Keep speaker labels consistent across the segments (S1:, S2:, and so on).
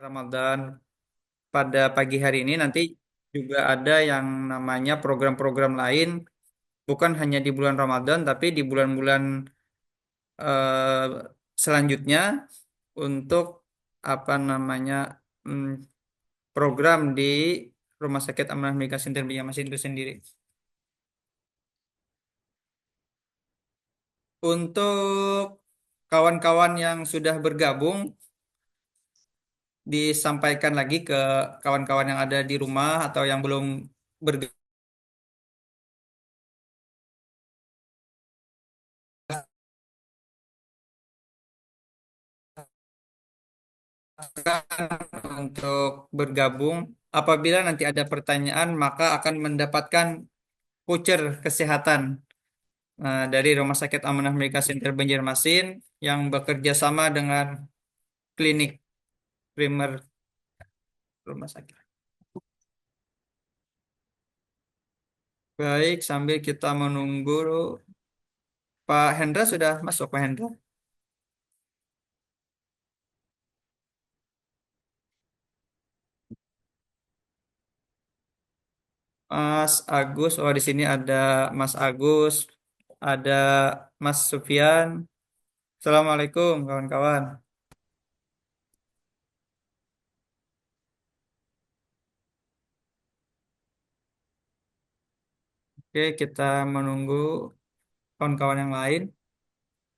S1: Ramadan pada pagi hari ini nanti juga ada yang namanya program-program lain, bukan hanya di bulan Ramadan tapi di bulan-bulan eh, selanjutnya untuk apa namanya hmm, program di Rumah Sakit Amanah Merdeka Center Banjarmasin itu sendiri. Untuk kawan-kawan yang sudah bergabung, disampaikan lagi ke kawan-kawan yang ada di rumah atau yang belum bergabung. Untuk bergabung. Apabila nanti ada pertanyaan, maka akan mendapatkan voucher kesehatan dari Rumah Sakit Amanah Merdeka Center Banjarmasin yang bekerja sama dengan klinik primer rumah sakit. Baik, sambil kita menunggu, Pak Hendra sudah masuk, Pak Hendra. Mas Agus, oh di sini ada Mas Agus, ada Mas Sufyan. Assalamualaikum, kawan-kawan. Oke, kita menunggu kawan-kawan yang lain.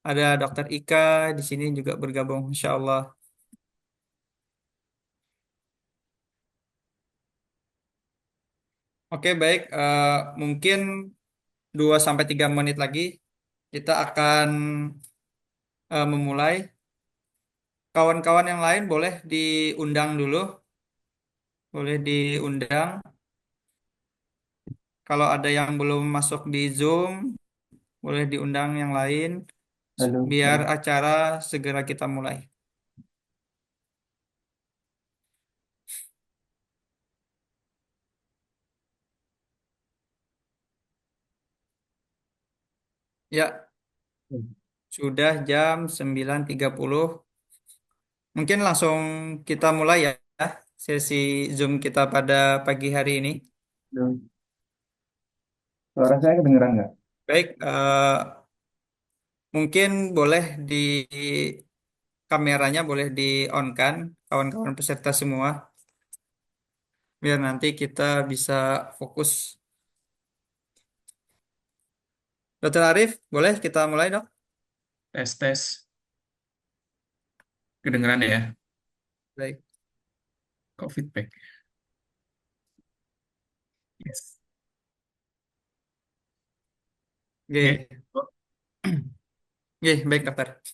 S1: Ada Dokter Ika di sini juga bergabung, insya Allah. Oke, baik. Mungkin 2 sampai 3 menit lagi kita akan memulai. Kawan-kawan yang lain boleh diundang dulu, boleh diundang. Kalau ada yang belum masuk di Zoom, boleh diundang yang lain,
S2: Halo,
S1: biar
S2: halo.
S1: acara segera kita mulai. Ya, sudah jam 9.30. Mungkin langsung kita mulai ya, sesi Zoom kita pada pagi hari ini.
S2: Halo. Suara saya kedengeran nggak?
S1: Baik, mungkin boleh di kameranya boleh di-on kan, kawan-kawan peserta semua, biar nanti kita bisa fokus. Dokter Arif, boleh kita mulai, Dok?
S2: Tes, tes. Kedengeran ya?
S1: Baik.
S2: Kok feedback? Yes.
S1: Oke.
S2: Oke.
S1: Oke, baik, Dokter.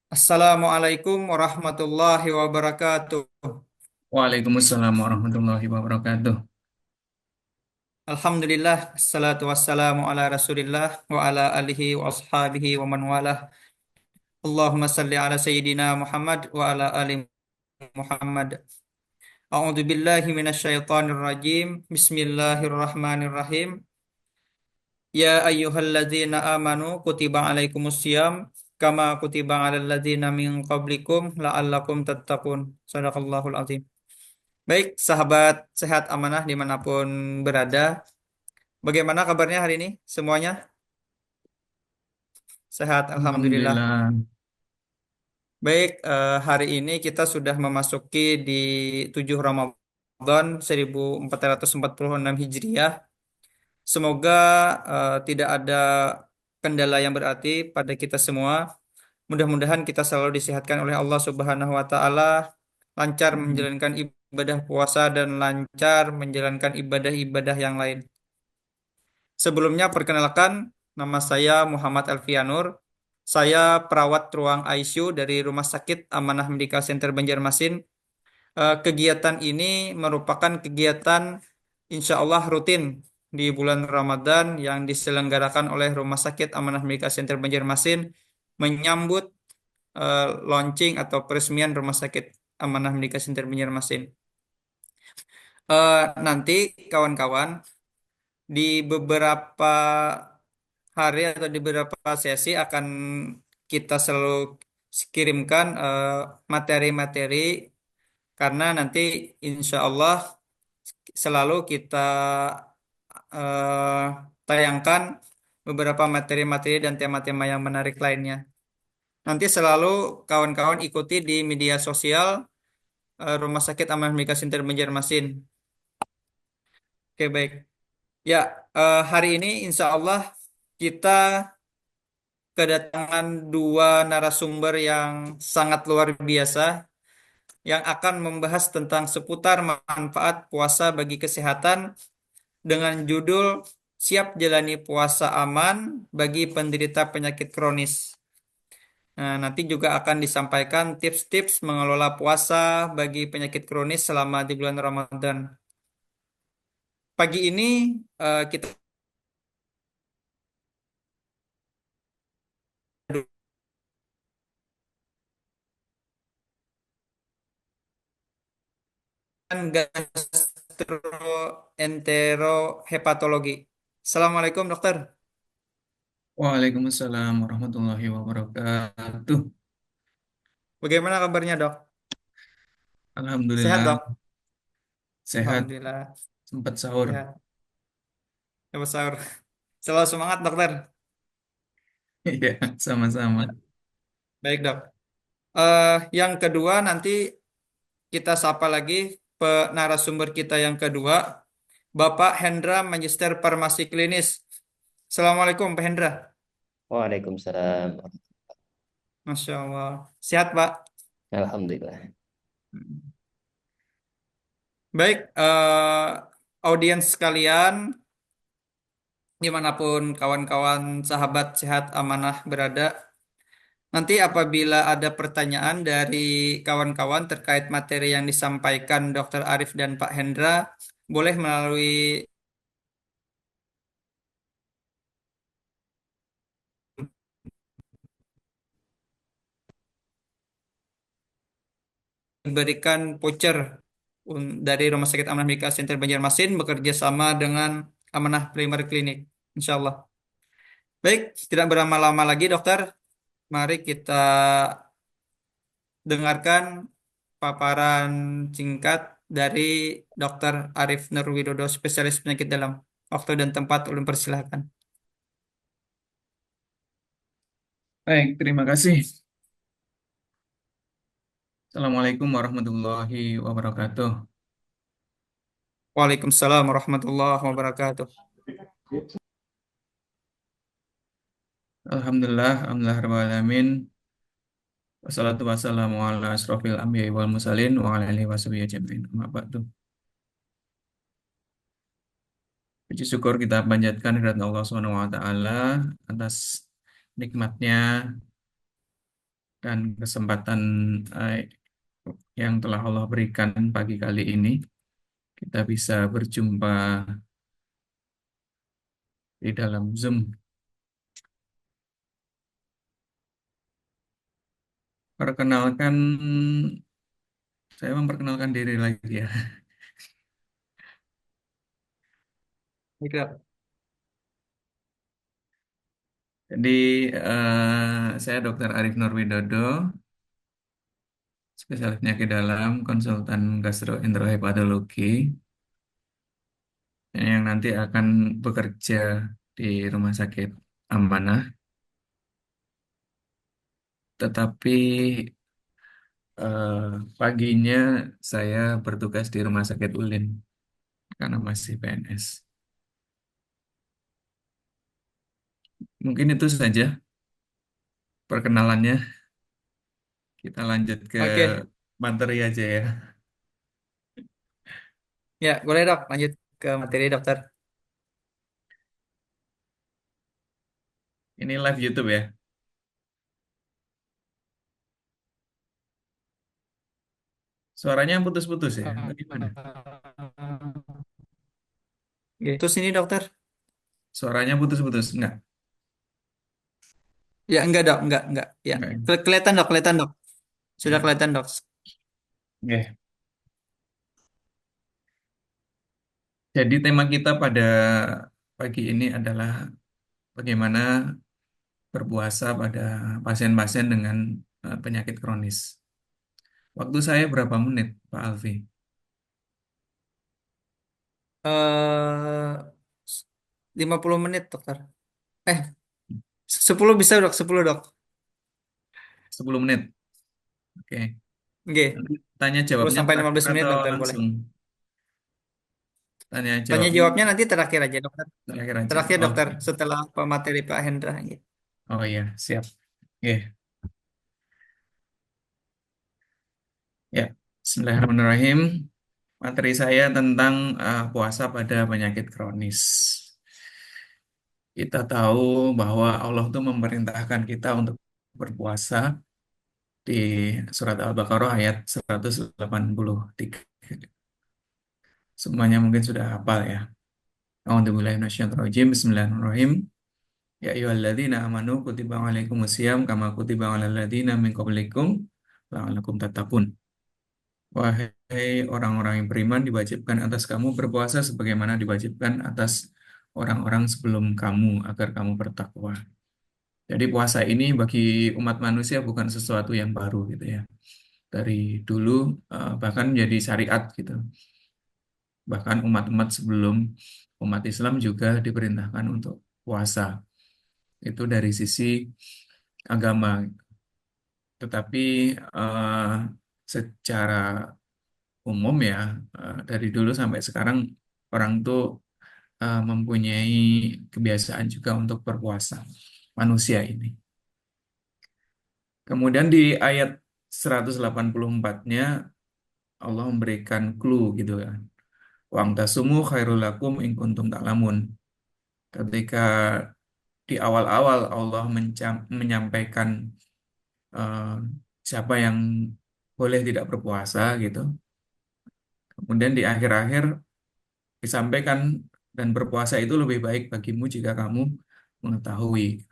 S1: Assalamualaikum warahmatullahi wabarakatuh.
S2: Waalaikumsalam warahmatullahi wabarakatuh.
S1: Alhamdulillah, assalatu wassalamu ala rasulillah wa ala alihi wa ashabihi wa man walah. Allahumma salli ala Sayyidina Muhammad wa ala ali Muhammad. A'udzu billahi minasyaitonir rajim. Bismillahirrahmanirrahim. Ya ayyuhalladzina amanu kutiba alaikumusiyam kama kutiba alal ladzina min qablikum la'allakum tattaqun. Sadaqallahul azim. Baik, sahabat sehat amanah dimanapun berada. Bagaimana kabarnya hari ini semuanya? Sehat, Alhamdulillah.
S2: Alhamdulillah.
S1: Baik, hari ini kita sudah memasuki di 7 Ramadan 1446 Hijriah. Semoga tidak ada kendala yang berarti pada kita semua. Mudah-mudahan kita selalu disehatkan oleh Allah Subhanahu wa taala, lancar menjalankan ibadah puasa dan lancar menjalankan ibadah-ibadah yang lain. Sebelumnya perkenalkan, nama saya Muhammad Alfianur. Saya perawat ruang ICU dari Rumah Sakit Amanah Medical Center Banjarmasin. Kegiatan ini merupakan kegiatan insya Allah rutin di bulan Ramadan yang diselenggarakan oleh Rumah Sakit Amanah Medical Center Banjarmasin menyambut launching atau peresmian Rumah Sakit Amanah Medical Center Banjarmasin. Nanti kawan-kawan di beberapa hari atau di beberapa sesi akan kita selalu kirimkan materi-materi karena nanti insya Allah selalu kita tayangkan beberapa materi-materi dan tema-tema yang menarik lainnya. Nanti selalu kawan-kawan ikuti di media sosial Rumah Sakit Amanah Mega Center Banjarmasin. Oke, baik. Ya, hari ini insya Allah kita kedatangan dua narasumber yang sangat luar biasa yang akan membahas tentang seputar manfaat puasa bagi kesehatan dengan judul Siap Jalani Puasa Aman bagi Penderita Penyakit Kronis. Nah, nanti juga akan disampaikan tips-tips mengelola puasa bagi penyakit kronis selama di bulan Ramadan. Pagi ini kita gastroenterohepatologi. Assalamualaikum dokter.
S2: Waalaikumsalam warahmatullahi wabarakatuh.
S1: Bagaimana kabarnya dok? Sehat
S2: Alhamdulillah
S1: dok?
S2: sehat,
S1: Alhamdulillah
S2: sempat sahur.
S1: sehat. Selamat sahur. Selalu semangat dokter.
S2: Iya, sama-sama.
S1: Baik dok. Yang kedua nanti kita sapa lagi narasumber kita yang kedua, Bapak Hendra Magister Farmasi Klinis. Assalamualaikum Pak Hendra.
S3: Waalaikumsalam.
S1: Masya Allah. Sehat Pak?
S3: Alhamdulillah.
S1: Baik, audiens sekalian, dimanapun kawan-kawan sahabat sehat amanah berada, nanti apabila ada pertanyaan dari kawan-kawan terkait materi yang disampaikan Dr. Arif dan Pak Hendra, boleh melalui diberikan voucher dari Rumah Sakit Amanah Medical Center Banjarmasin bekerja sama dengan Amanah Primary Clinic. Insya Allah. Baik, tidak berlama-lama lagi dokter. Mari kita dengarkan paparan singkat dari Dr. Arif Nurwidodo, spesialis penyakit dalam. Waktu dan tempat ulun persilahkan.
S2: Baik, terima kasih. Assalamualaikum warahmatullahi wabarakatuh.
S1: Waalaikumsalam warahmatullahi wabarakatuh.
S2: Alhamdulillah, alhamdulillah rabbil alamin. Wassalatu wassalamu ala asrofil anbiya'i wal mursalin wa ala alihi washabihi ajmain. Amma ba'du. Puji syukur kita panjatkan kehadirat Allah Subhanahu wa taala atas nikmatnya dan kesempatan eh, yang telah Allah berikan pagi kali ini. Kita bisa berjumpa di dalam Zoom. Perkenalkan, saya memperkenalkan diri lagi ya.
S1: Baik, Dok.
S2: Jadi, saya Dr. Arif Nurwidodo, spesialis penyakit dalam, konsultan gastroenterohepatologi, yang nanti akan bekerja di Rumah Sakit Amanah. Tetapi eh, paginya saya bertugas di Rumah Sakit Ulin karena masih PNS. Mungkin itu saja perkenalannya. Kita lanjut ke
S1: Oke,
S2: materi aja ya.
S1: ya boleh dok. Lanjut ke materi dokter.
S2: Ini live YouTube ya. Suaranya putus-putus ya. Bagaimana?
S1: Itu sini dokter.
S2: Suaranya putus-putus. Enggak.
S1: Ya enggak dok, enggak. Ya,
S2: Enggak ya?
S1: kelihatan dok, kelihatan dok. Sudah
S2: Ya.
S1: kelihatan dok.
S2: Oke. Jadi tema kita pada pagi ini adalah bagaimana berpuasa pada pasien-pasien dengan penyakit kronis. Waktu saya berapa menit, Pak Alfi?
S1: Eh 50 menit, dokter. Eh, 10 bisa, dok. 10, dok.
S2: 10 menit. Oke.
S1: Oke.
S2: Nanti tanya
S1: 10
S2: jawabnya
S1: sampai
S2: terakhir
S1: 15 menit,
S2: atau
S1: dokter, boleh.
S2: langsung? Tanya
S1: Tanya
S2: jawabnya
S1: jawabnya nanti terakhir aja, dokter.
S2: terakhir aja.
S1: Terakhir, dokter,
S2: Oke.
S1: setelah pemateri Pak Hendra, gitu.
S2: Oh iya, siap. Oke. Ya. Bismillahirrahmanirrahim. Materi saya tentang puasa pada penyakit kronis. Kita tahu bahwa Allah itu memerintahkan kita untuk berpuasa di surat Al-Baqarah ayat 183. Semuanya mungkin sudah hafal ya. A'udzubillahi minasyaitonirrajim. Bismillahirrahmanirrahim. Ya ayyuhalladzina amanu kutiba alaikumusiyam kama kutiba alal ladzina min qablikum la'allakum tattaqun. Wahai orang-orang yang beriman, diwajibkan atas kamu berpuasa sebagaimana diwajibkan atas orang-orang sebelum kamu agar kamu bertakwa. Jadi puasa ini bagi umat manusia bukan sesuatu yang baru gitu ya. Dari dulu bahkan menjadi syariat gitu. Bahkan umat-umat sebelum umat Islam juga diperintahkan untuk puasa. Itu dari sisi agama. Tetapi eh, secara umum ya, dari dulu sampai sekarang orang tuh mempunyai kebiasaan juga untuk berpuasa. Manusia ini. Kemudian di ayat 184-nya Allah memberikan clue gitu kan. Wang tasumu khairul lakum in kuntum ta'lamun. Ketika di awal-awal Allah menyampaikan eh, siapa yang boleh tidak berpuasa gitu. Kemudian di akhir-akhir disampaikan dan berpuasa itu lebih baik bagimu jika kamu mengetahui.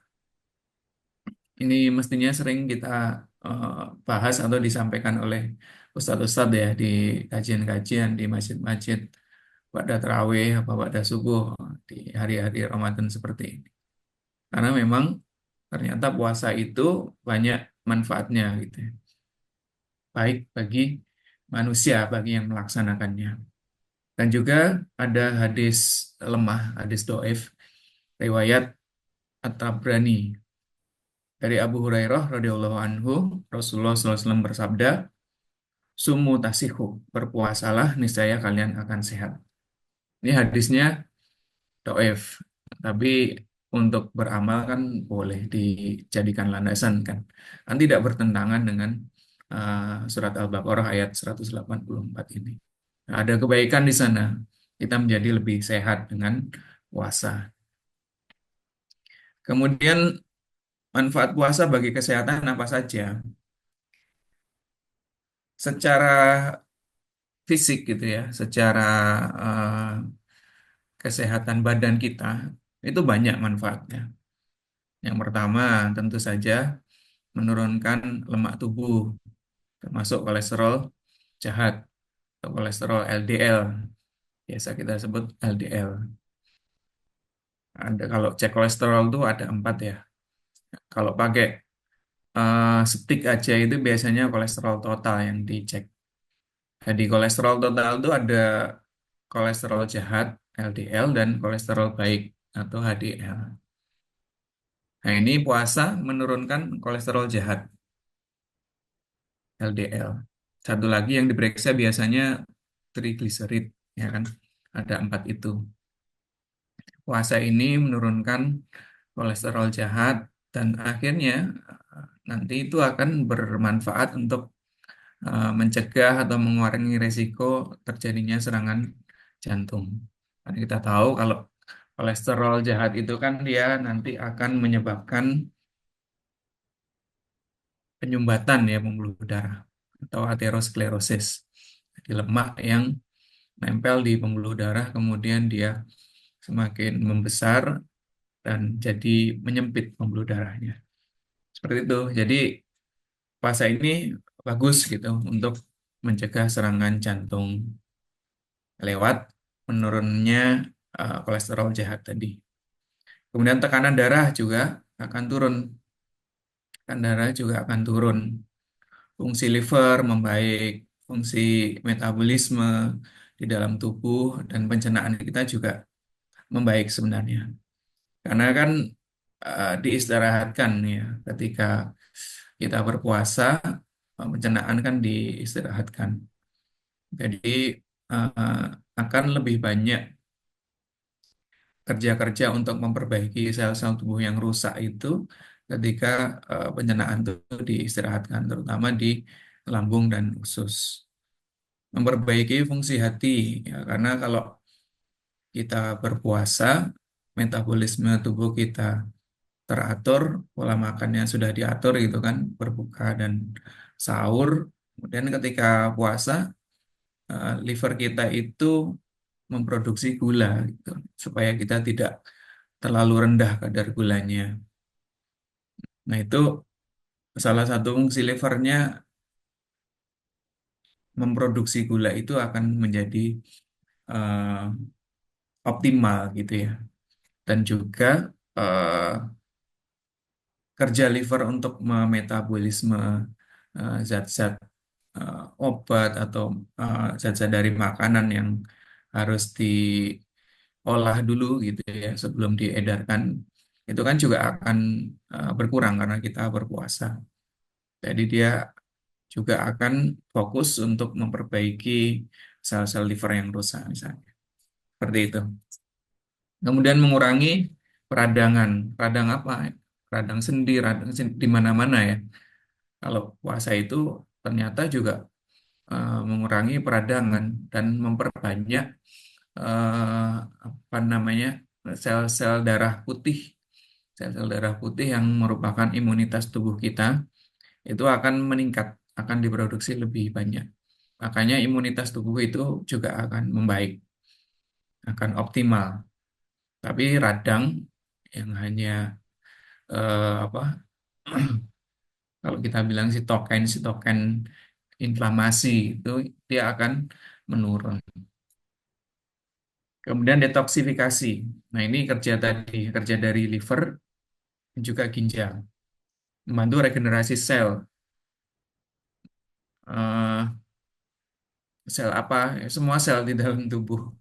S2: Ini mestinya sering kita eh, bahas atau disampaikan oleh ustadz-ustadz ya di kajian-kajian di masjid-masjid pada tarawih apa pada subuh di hari-hari Ramadan seperti ini. Karena memang ternyata puasa itu banyak manfaatnya gitu ya. Baik bagi manusia, bagi yang melaksanakannya. Dan juga ada hadis lemah, hadis doif, riwayat At-Tabrani dari Abu Hurairah radhiyallahu anhu, Rasulullah SAW bersabda, "Sumu tasihu, berpuasalah, niscaya kalian akan sehat." Ini hadisnya doif, tapi untuk beramal kan boleh dijadikan landasan kan. Kan tidak bertentangan dengan surat Al-Baqarah ayat 184 ini. Nah, ada kebaikan di sana. Kita menjadi lebih sehat dengan puasa. Kemudian manfaat puasa bagi kesehatan apa saja? Secara fisik gitu ya, secara eh, kesehatan badan kita itu banyak manfaatnya. Yang pertama tentu saja menurunkan lemak tubuh, termasuk kolesterol jahat atau kolesterol LDL. Biasa kita sebut LDL. Ada kalau cek kolesterol tuh ada 4 ya. Kalau pakai stick aja itu biasanya kolesterol total yang dicek. Jadi kolesterol total itu ada kolesterol jahat LDL dan kolesterol baik atau HDL. Nah ini puasa menurunkan kolesterol jahat LDL. Satu lagi yang diperiksa biasanya trigliserid, ya kan? Ada 4 itu. Puasa ini menurunkan kolesterol jahat dan akhirnya nanti itu akan bermanfaat untuk mencegah atau mengurangi risiko terjadinya serangan jantung. Karena kita tahu kalau kolesterol jahat itu kan dia nanti akan menyebabkan penyumbatan ya pembuluh darah atau aterosklerosis. Jadi lemak yang nempel di pembuluh darah kemudian dia semakin membesar dan jadi menyempit pembuluh darahnya. Seperti itu. Jadi puasa ini bagus gitu untuk mencegah serangan jantung lewat menurunnya kolesterol jahat tadi. Kemudian tekanan darah juga akan turun. Tekanan darah juga akan turun. fungsi liver membaik, fungsi metabolisme di dalam tubuh dan pencernaan kita juga membaik sebenarnya. Karena kan diistirahatkan ya ketika kita berpuasa, pencernaan kan diistirahatkan. Jadi eh, akan lebih banyak kerja-kerja untuk memperbaiki sel-sel tubuh yang rusak itu ketika pencernaan itu diistirahatkan, terutama di lambung dan usus. Memperbaiki fungsi hati, ya, karena kalau kita berpuasa, metabolisme tubuh kita teratur, pola makannya sudah diatur gitu kan, berbuka dan sahur. Kemudian ketika puasa, liver kita itu memproduksi gula gitu, supaya kita tidak terlalu rendah kadar gulanya. Nah, itu salah satu fungsi livernya memproduksi gula itu akan menjadi eh, optimal gitu ya. Dan juga eh, kerja liver untuk memetabolisme zat-zat obat atau zat-zat dari makanan yang harus diolah dulu gitu ya sebelum diedarkan itu kan juga akan berkurang karena kita berpuasa. Jadi dia juga akan fokus untuk memperbaiki sel-sel liver yang rusak misalnya. Seperti itu. Kemudian mengurangi peradangan. Radang apa? Radang sendi, di mana-mana ya. Kalau puasa itu ternyata juga mengurangi peradangan dan memperbanyak apa namanya sel-sel darah putih. Sel-sel darah putih yang merupakan imunitas tubuh kita itu akan meningkat, akan diproduksi lebih banyak. Makanya imunitas tubuh itu juga akan membaik, akan optimal. Tapi radang yang hanya apa kalau kita bilang sitokin inflamasi itu dia akan menurun. Kemudian detoksifikasi. Nah, ini kerja dari liver dan juga ginjal. Membantu regenerasi sel. Eh, sel apa? Semua sel di dalam tubuh.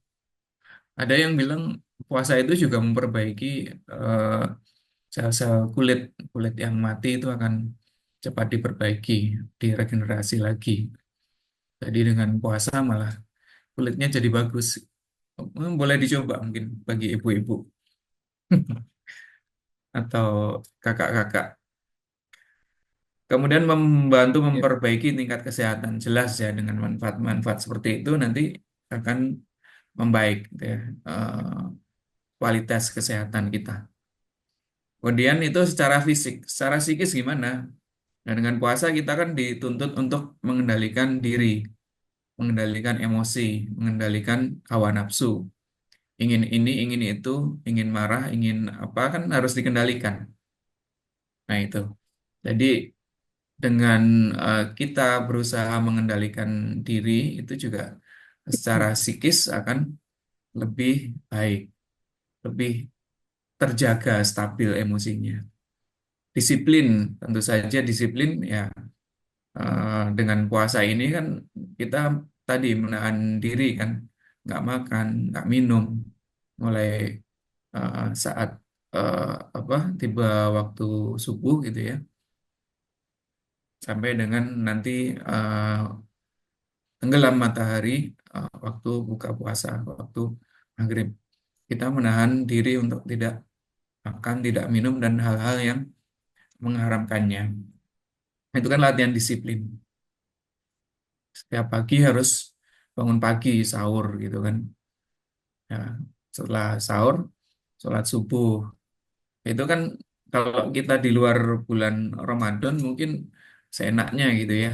S2: Ada yang bilang puasa itu juga memperbaiki eh, sel-sel kulit. Kulit yang mati itu akan cepat diperbaiki, diregenerasi lagi. Jadi dengan puasa malah kulitnya jadi bagus. Boleh dicoba mungkin bagi ibu-ibu atau kakak-kakak. Kemudian membantu
S1: Ya.
S2: memperbaiki tingkat kesehatan. Jelas ya dengan manfaat-manfaat seperti itu nanti akan membaik gitu ya, kualitas kesehatan kita. Kemudian itu secara fisik, secara psikis gimana? Nah, dengan puasa kita kan dituntut untuk mengendalikan diri, mengendalikan emosi, mengendalikan hawa nafsu. Ingin ini, ingin itu, ingin marah, ingin apa kan harus dikendalikan. Nah, itu. Jadi dengan kita berusaha mengendalikan diri itu juga secara psikis akan lebih baik, lebih terjaga stabil emosinya. Disiplin, tentu saja disiplin ya dengan puasa ini kan kita tadi menahan diri kan, nggak makan, nggak minum, mulai saat eh, apa tiba waktu subuh gitu ya, sampai dengan nanti eh, tenggelam matahari waktu buka puasa, waktu maghrib. Kita menahan diri untuk tidak makan, tidak minum, dan hal-hal yang mengharamkannya. Itu kan latihan disiplin. Setiap pagi harus bangun pagi, sahur gitu kan. Ya, setelah sahur, sholat subuh. Itu kan kalau kita di luar bulan Ramadan mungkin seenaknya gitu ya.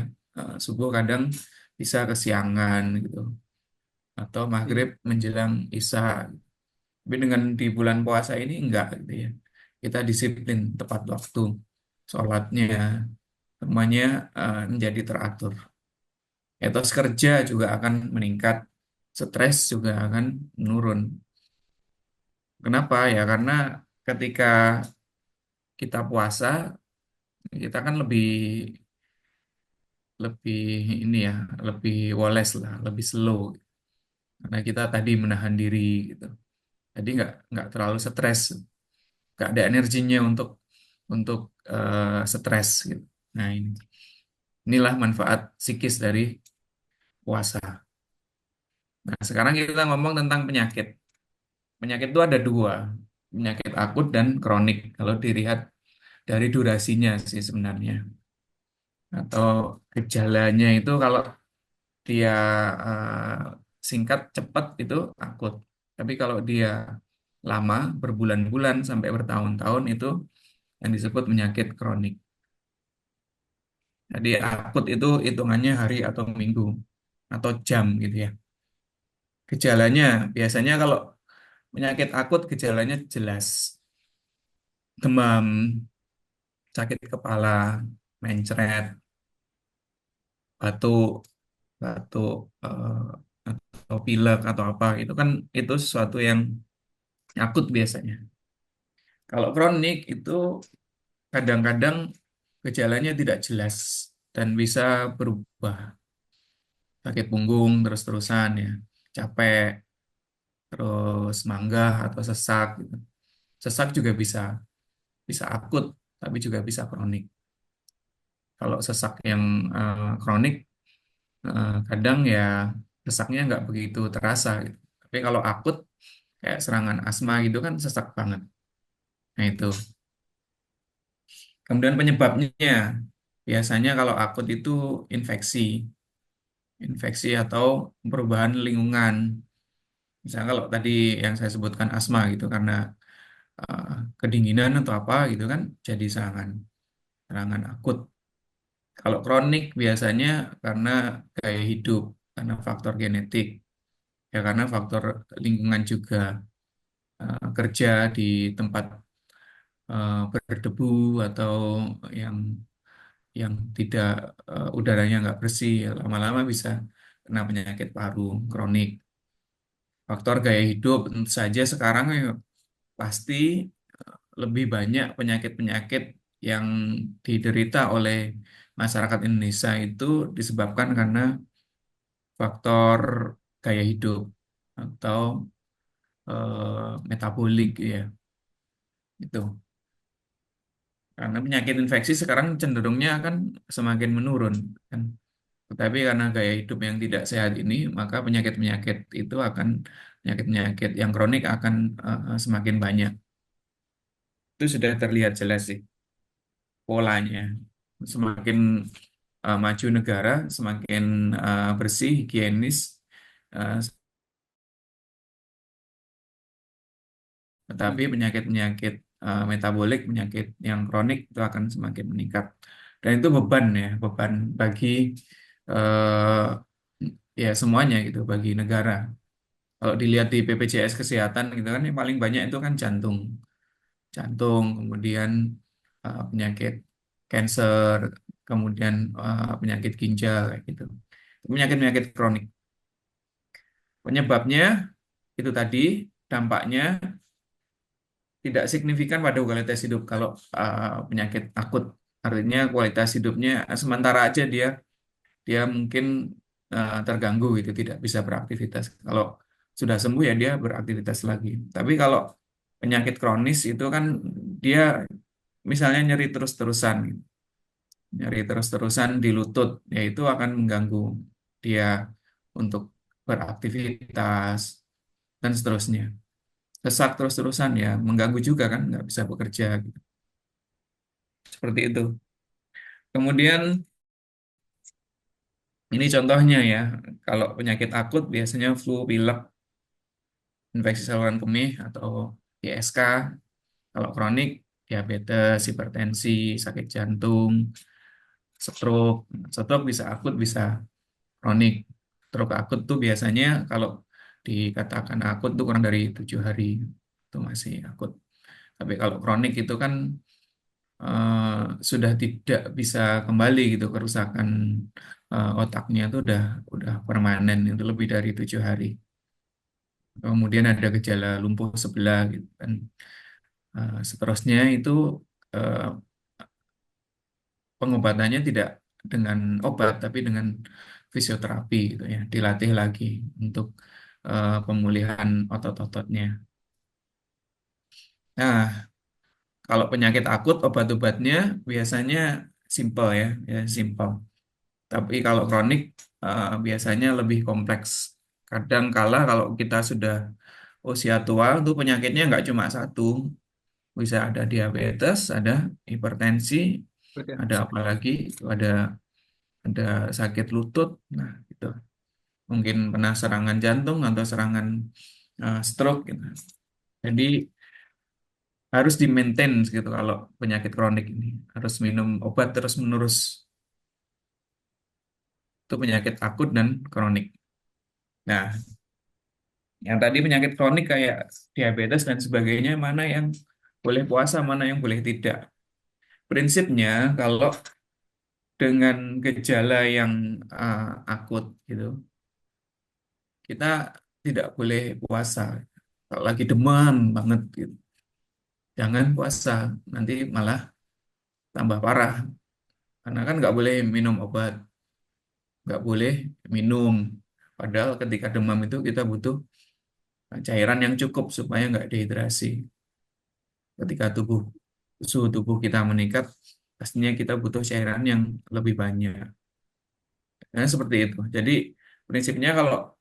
S2: Subuh kadang bisa kesiangan gitu. Atau maghrib menjelang isya. Tapi dengan di bulan puasa ini enggak gitu ya. Kita disiplin tepat waktu. Sholatnya, semuanya menjadi teratur. Etos kerja juga akan meningkat. Stres juga akan menurun. Kenapa? Ya karena ketika kita puasa, kita kan lebih lebih ini ya, lebih woles lah, lebih slow. Karena kita tadi menahan diri gitu. Jadi nggak terlalu stres, nggak ada energinya untuk stres gitu. Nah inilah manfaat psikis dari puasa. Nah sekarang kita ngomong tentang penyakit. Penyakit itu ada dua, penyakit akut dan kronik. Kalau dilihat dari durasinya sih sebenarnya, atau gejalanya itu kalau dia singkat cepat itu akut. Tapi kalau dia lama berbulan-bulan sampai bertahun-tahun itu yang disebut penyakit kronik. Jadi akut itu hitungannya hari atau minggu atau jam gitu ya. Gejalanya biasanya kalau penyakit akut gejalanya jelas. Demam, sakit kepala, mencret, batuk, batuk atau pilek atau apa itu kan itu sesuatu yang akut biasanya. Kalau kronik itu kadang-kadang gejalanya tidak jelas dan bisa berubah. Sakit punggung terus-terusan ya, capek, terus manggah atau sesak gitu. Sesak juga bisa akut tapi juga bisa kronik. Kalau sesak yang kronik kadang ya sesaknya nggak begitu terasa gitu. Tapi kalau akut kayak serangan asma gitu kan sesak banget. Nah itu. Kemudian penyebabnya biasanya kalau akut itu infeksi, infeksi atau perubahan lingkungan. Misalnya kalau tadi yang saya sebutkan asma gitu karena eh, kedinginan atau apa gitu kan jadi serangan akut. Kalau kronik biasanya karena gaya hidup, karena faktor genetik, ya karena faktor lingkungan juga. Kerja di tempat berdebu atau yang tidak udaranya nggak bersih, ya lama-lama bisa kena penyakit paru kronik. Faktor gaya hidup tentu saja sekarang ya pasti lebih banyak penyakit-penyakit yang diderita oleh masyarakat Indonesia itu disebabkan karena faktor gaya hidup atau metabolik ya itu. Karena penyakit infeksi sekarang cenderungnya akan semakin menurun kan. Tetapi karena gaya hidup yang tidak sehat ini, maka penyakit-penyakit itu akan penyakit-penyakit yang kronik akan semakin banyak. Itu sudah terlihat jelas sih polanya. Semakin maju negara, semakin bersih, higienis, uh, tetapi penyakit-penyakit metabolik, penyakit yang kronik itu akan semakin meningkat. Dan itu beban ya, beban bagi eh, ya semuanya gitu, bagi negara. Kalau dilihat di BPJS Kesehatan gitu kan, yang paling banyak itu kan jantung, jantung, kemudian penyakit cancer, kemudian penyakit ginjal kayak gitu. Penyakit-penyakit kronik. Penyebabnya itu tadi dampaknya tidak signifikan pada kualitas hidup kalau penyakit akut. Artinya kualitas hidupnya sementara aja dia dia mungkin terganggu gitu, tidak bisa beraktivitas. Kalau sudah sembuh ya dia beraktivitas lagi. Tapi kalau penyakit kronis itu kan dia misalnya nyeri terus-terusan, gitu. Nyeri terus-terusan di lutut, ya itu akan mengganggu dia untuk beraktivitas dan seterusnya. Sesak terus-terusan ya mengganggu juga kan, nggak bisa bekerja gitu. Seperti itu. Kemudian ini contohnya ya, kalau penyakit akut biasanya flu, pilek, infeksi saluran kemih atau ISK. Kalau kronik, diabetes, hipertensi, sakit jantung, stroke. Stroke bisa akut, bisa kronik. Stroke akut tuh biasanya kalau dikatakan akut tuh kurang dari 7 hari itu masih akut. Tapi kalau kronik itu kan sudah tidak bisa kembali gitu, kerusakan otaknya itu udah permanen itu lebih dari 7 hari. Kemudian ada gejala lumpuh sebelah gitu kan. Seterusnya itu eh, pengobatannya tidak dengan obat, tapi dengan fisioterapi gitu ya, dilatih lagi untuk pemulihan otot-ototnya. Nah, kalau penyakit akut obat-obatnya biasanya simple ya, ya simple. Tapi kalau kronik biasanya lebih kompleks. Kadang kala kalau kita sudah usia tua, itu penyakitnya nggak cuma satu, bisa ada diabetes, ada hipertensi, ada
S1: Berganti.
S2: apa lagi? Itu ada sakit lutut, nah itu mungkin pernah serangan jantung atau serangan stroke gitu. Jadi harus di-maintain gitu kalau penyakit kronik ini. Harus minum obat terus-menerus. Itu penyakit akut dan kronik. Nah, yang tadi penyakit kronik kayak diabetes dan sebagainya, mana yang boleh puasa, mana yang boleh tidak. Prinsipnya kalau dengan gejala yang akut gitu, kita tidak boleh puasa. Kalau lagi demam banget gitu, jangan puasa. Nanti malah tambah parah. Karena kan nggak boleh minum obat, nggak boleh minum. Padahal ketika demam itu kita butuh cairan yang cukup supaya nggak dehidrasi. Ketika suhu tubuh kita meningkat, pastinya kita butuh cairan yang lebih banyak. Nah, seperti itu. Jadi prinsipnya kalau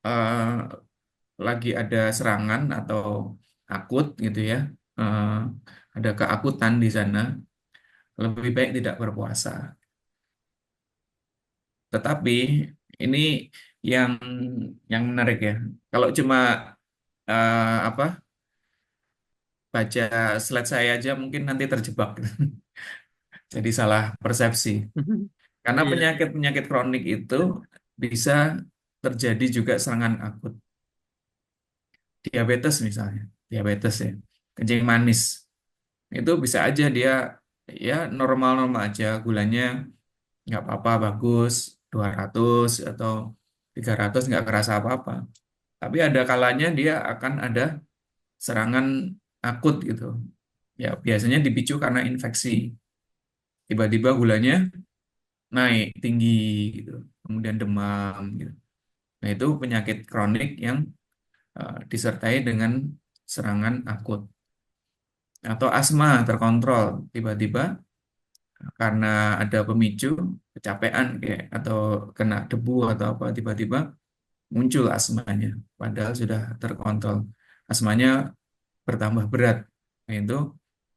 S2: lagi ada serangan atau akut gitu ya, eh, ada keakutan di sana, lebih baik tidak berpuasa. Tetapi ini yang yang menarik ya. Kalau cuma apa baca slide saya aja mungkin nanti terjebak, jadi salah persepsi. Karena
S1: Iya.
S2: penyakit-penyakit kronik itu bisa terjadi juga serangan akut. Diabetes misalnya, diabetes ya, kencing manis. Itu bisa aja dia ya normal-normal aja, gulanya nggak apa-apa, bagus, 200 atau 300 nggak kerasa apa-apa. Tapi ada kalanya dia akan ada serangan akut gitu. Ya biasanya dipicu karena infeksi. Tiba-tiba gulanya naik tinggi gitu, kemudian demam gitu. Nah, itu penyakit kronik yang disertai dengan serangan akut atau asma terkontrol. Tiba-tiba karena ada pemicu kecapean kayak atau kena debu atau apa tiba-tiba muncul asmanya padahal sudah terkontrol. Asmanya bertambah berat. Nah, itu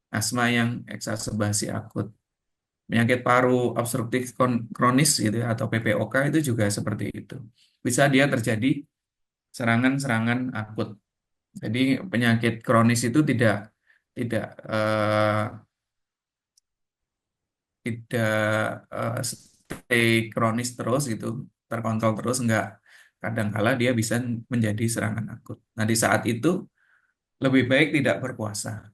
S2: asma yang eksacerbasi akut. Penyakit paru obstruktif kronis gitu ya, atau PPOK itu juga seperti itu. Bisa dia terjadi serangan-serangan akut. Jadi penyakit kronis itu tidak tidak tidak stay kronis terus gitu, terkontrol terus enggak. Kadangkala dia bisa menjadi serangan akut. Nah, di saat itu lebih baik tidak berpuasa.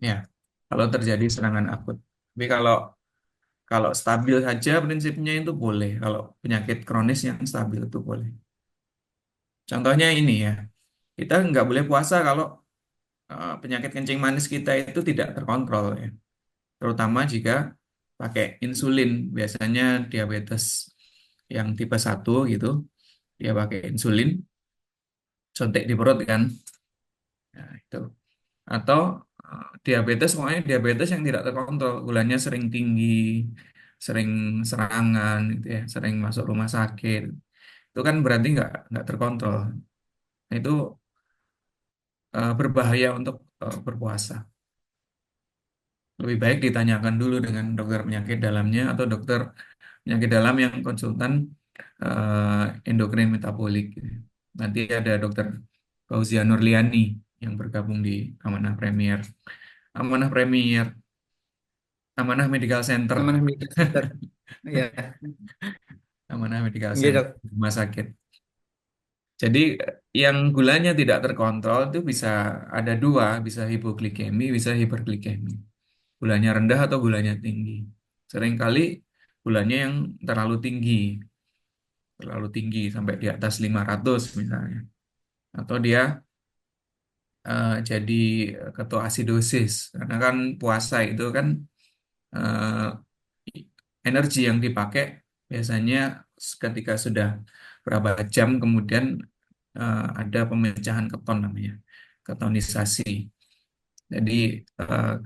S2: Ya, kalau terjadi serangan akut. Tapi kalau kalau stabil saja prinsipnya itu boleh. Kalau penyakit kronis yang stabil itu boleh. Contohnya ini ya, kita nggak boleh puasa kalau penyakit kencing manis kita itu tidak terkontrol ya. Terutama jika pakai insulin. Biasanya diabetes yang tipe 1 gitu, dia pakai insulin, suntik di perut kan. Nah, itu. Atau diabetes, pokoknya diabetes yang tidak terkontrol, gulanya sering tinggi, sering serangan gitu ya, sering masuk rumah sakit. Itu kan berarti nggak terkontrol. Nah, itu berbahaya untuk berpuasa. Lebih baik ditanyakan dulu dengan dokter penyakit dalamnya atau dokter penyakit dalam yang konsultan endokrin metabolik gitu. Nanti ada dokter Fauzia Nurliani yang bergabung di Amanah Premier. Amanah Premier, Amanah Medical Center.
S1: Amanah Media Center. Iya,
S2: Amanah Medical
S1: iya
S2: Center,
S1: dok.
S2: rumah sakit. Jadi yang gulanya tidak terkontrol itu bisa ada dua, bisa hipoglikemi, bisa hiperglikemi. Gulanya rendah atau gulanya tinggi. Seringkali gulanya yang terlalu tinggi sampai di atas 500 misalnya. Atau dia jadi ketoasidosis. Karena kan puasa itu kan eh, energi yang dipakai Biasanya ketika sudah berapa jam kemudian ada pemecahan keton namanya, ketonisasi. Jadi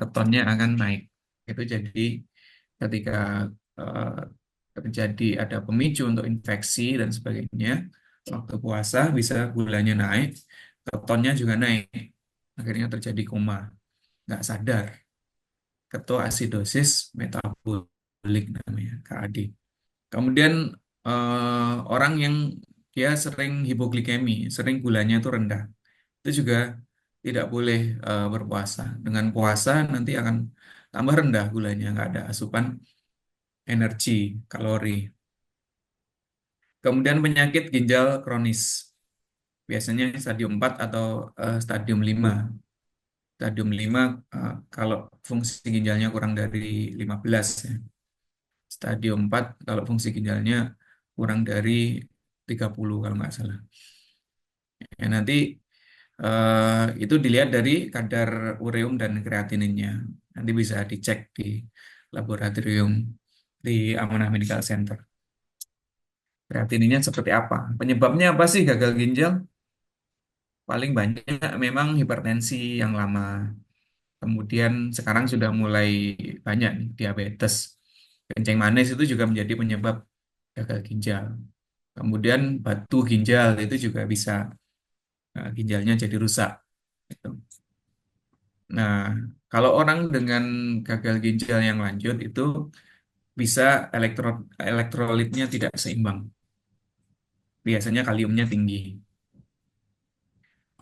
S2: ketonnya akan naik. Itu jadi ketika eh, terjadi ada pemicu untuk infeksi dan sebagainya, waktu puasa bisa gulanya naik, ketonnya juga naik. Akhirnya terjadi koma, nggak sadar. Ketoasidosis metabolik namanya, KAD. Kemudian orang yang dia sering hipoglikemi, sering gulanya itu rendah, itu juga tidak boleh berpuasa. Dengan puasa nanti akan tambah rendah gulanya, nggak ada asupan energi, kalori. Kemudian penyakit ginjal kronis, biasanya stadium 4 atau stadium 5. Stadium 5 kalau fungsi ginjalnya kurang dari 15 ya. Stadium 4 kalau fungsi ginjalnya kurang dari 30 kalau nggak salah. Ya, nanti itu dilihat dari kadar ureum dan kreatininnya. Nanti bisa dicek di laboratorium di Amanah Medical Center. Kreatininnya seperti apa? Penyebabnya apa sih gagal ginjal? Paling banyak memang hipertensi yang lama. Kemudian sekarang sudah mulai banyak nih, diabetes. Kencing manis itu juga menjadi penyebab gagal ginjal. Kemudian batu ginjal itu juga bisa ginjalnya jadi rusak. Gitu. Nah, kalau orang dengan gagal ginjal yang lanjut itu bisa elektrolitnya tidak seimbang. Biasanya kaliumnya tinggi.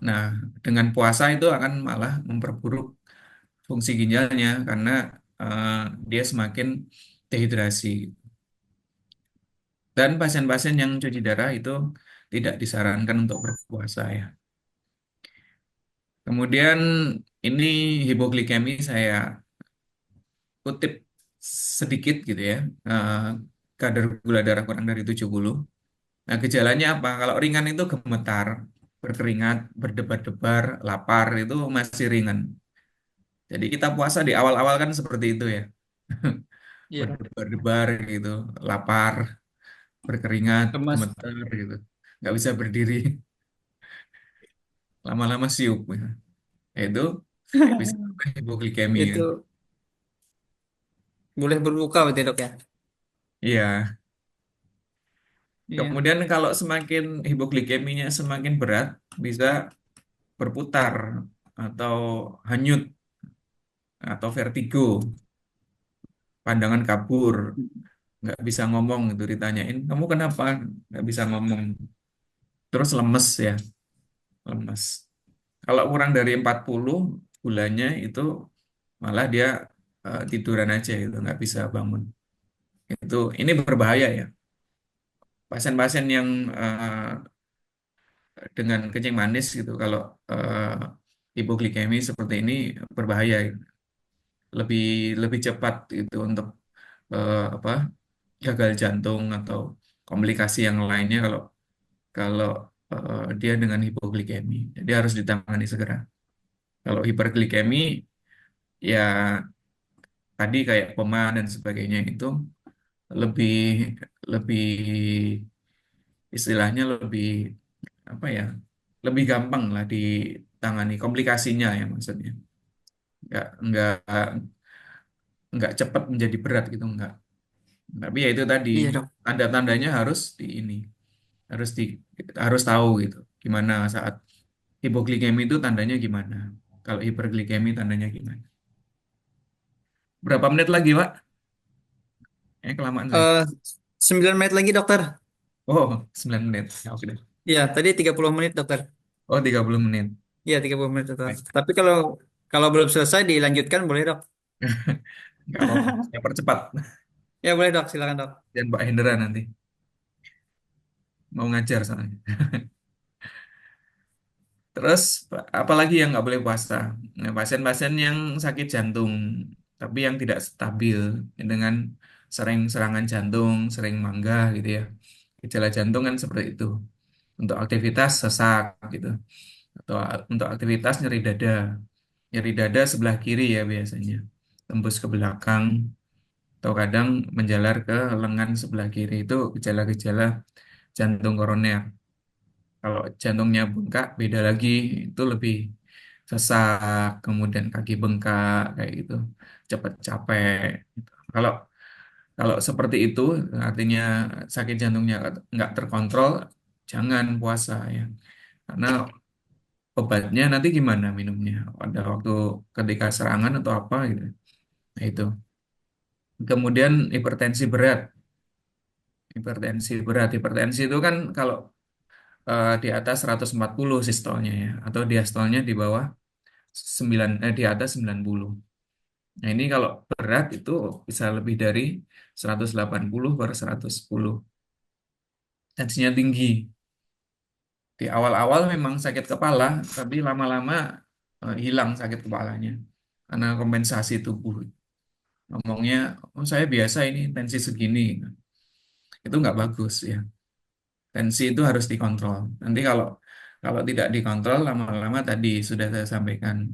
S2: Nah, dengan puasa itu akan malah memperburuk fungsi ginjalnya karena eh, dia semakin dehidrasi. Dan pasien-pasien yang cuci darah itu tidak disarankan untuk berpuasa ya. Kemudian ini hipoglikemi saya kutip sedikit gitu ya. Eh, Kadar gula darah kurang dari 70. Nah, gejalanya apa? Kalau ringan itu gemetar, berkeringat, berdebar-debar, lapar itu masih ringan. Jadi kita puasa di awal-awal kan seperti itu ya.
S1: Iya.
S2: Berdebar-debar gitu, lapar, berkeringat,
S1: Lemas.
S2: gemetar gitu. Nggak bisa berdiri, lama-lama siup. Gitu. Itu bisa hipoglikemi kan.
S1: Itu boleh berbuka berarti dok ya?
S2: Iya.
S1: Iya.
S2: Kemudian kalau semakin hipoglikeminya semakin berat, bisa berputar atau hanyut atau vertigo, pandangan kabur, nggak bisa ngomong itu ditanyain, kamu kenapa? Nggak bisa ngomong. Terus lemes ya, lemes. Kalau kurang dari 40 bulannya itu malah dia tiduran aja itu nggak bisa bangun. Ini berbahaya ya. Pasien-pasien yang dengan kencing manis gitu, kalau hipoglikemi seperti ini berbahaya. Lebih lebih cepat itu untuk apa gagal jantung atau komplikasi yang lainnya kalau kalau dia dengan hipoglikemi. Jadi harus ditangani segera. Kalau hiperglikemi ya tadi kayak koma dan sebagainya itu lebih lebih istilahnya lebih apa ya? Lebih gampang lah ditangani komplikasinya ya maksudnya. Nggak nggak cepat menjadi berat gitu nggak. Tapi ya itu tadi
S1: Iya dok.
S2: tanda-tandanya harus di ini harus di harus tahu gitu gimana saat hipoglikemi itu tandanya gimana. Kalau hiperglikemi tandanya gimana. Berapa menit lagi, Pak? Kelamaan saya.
S1: Eh 9 menit lagi dokter.
S2: Oh, 9 menit. Ya, oke deh.
S1: Iya, tadi 30 menit dokter.
S2: Oh, 30 menit.
S1: Iya, 30 menit dokter.
S2: Baik.
S1: Tapi kalau kalau belum selesai dilanjutkan boleh dok.
S2: Nggak apa-apa. Saya percepat.
S1: Ya boleh dok, silakan dok.
S2: Dan Pak Hendra nanti mau ngajar soalnya. Terus, apalagi yang nggak boleh puasa? Nah, pasien-pasien yang sakit jantung, tapi yang tidak stabil dengan sering serangan jantung, sering mangga gitu ya. Gejala jantung kan seperti itu. Untuk aktivitas sesak gitu. Atau untuk aktivitas nyeri dada. Nyeri dada sebelah kiri ya biasanya. Tembus ke belakang. atau kadang menjalar ke lengan sebelah kiri. Itu gejala-gejala jantung koroner. Kalau jantungnya bengkak, beda lagi. Itu lebih sesak, kemudian kaki bengkak, kayak gitu. Cepat capek. Gitu. Kalau kalau seperti itu, artinya sakit jantungnya nggak terkontrol, jangan puasa ya. Karena obatnya nanti gimana minumnya? Pada waktu ketika serangan atau apa gitu. Nah, itu. Kemudian hipertensi berat. Hipertensi itu kan kalau di atas 140 sistolnya ya, atau diastolnya di bawah 9 di atas 90. Nah, ini kalau berat itu bisa lebih dari 180 per 110. Tensinya tinggi. Di awal-awal memang sakit kepala, tapi lama-lama hilang sakit kepalanya karena kompensasi tubuh. Ngomongnya, oh saya biasa ini tensi segini. Itu nggak bagus ya. Tensi itu harus dikontrol. Nanti kalau kalau tidak dikontrol lama-lama tadi sudah saya sampaikan,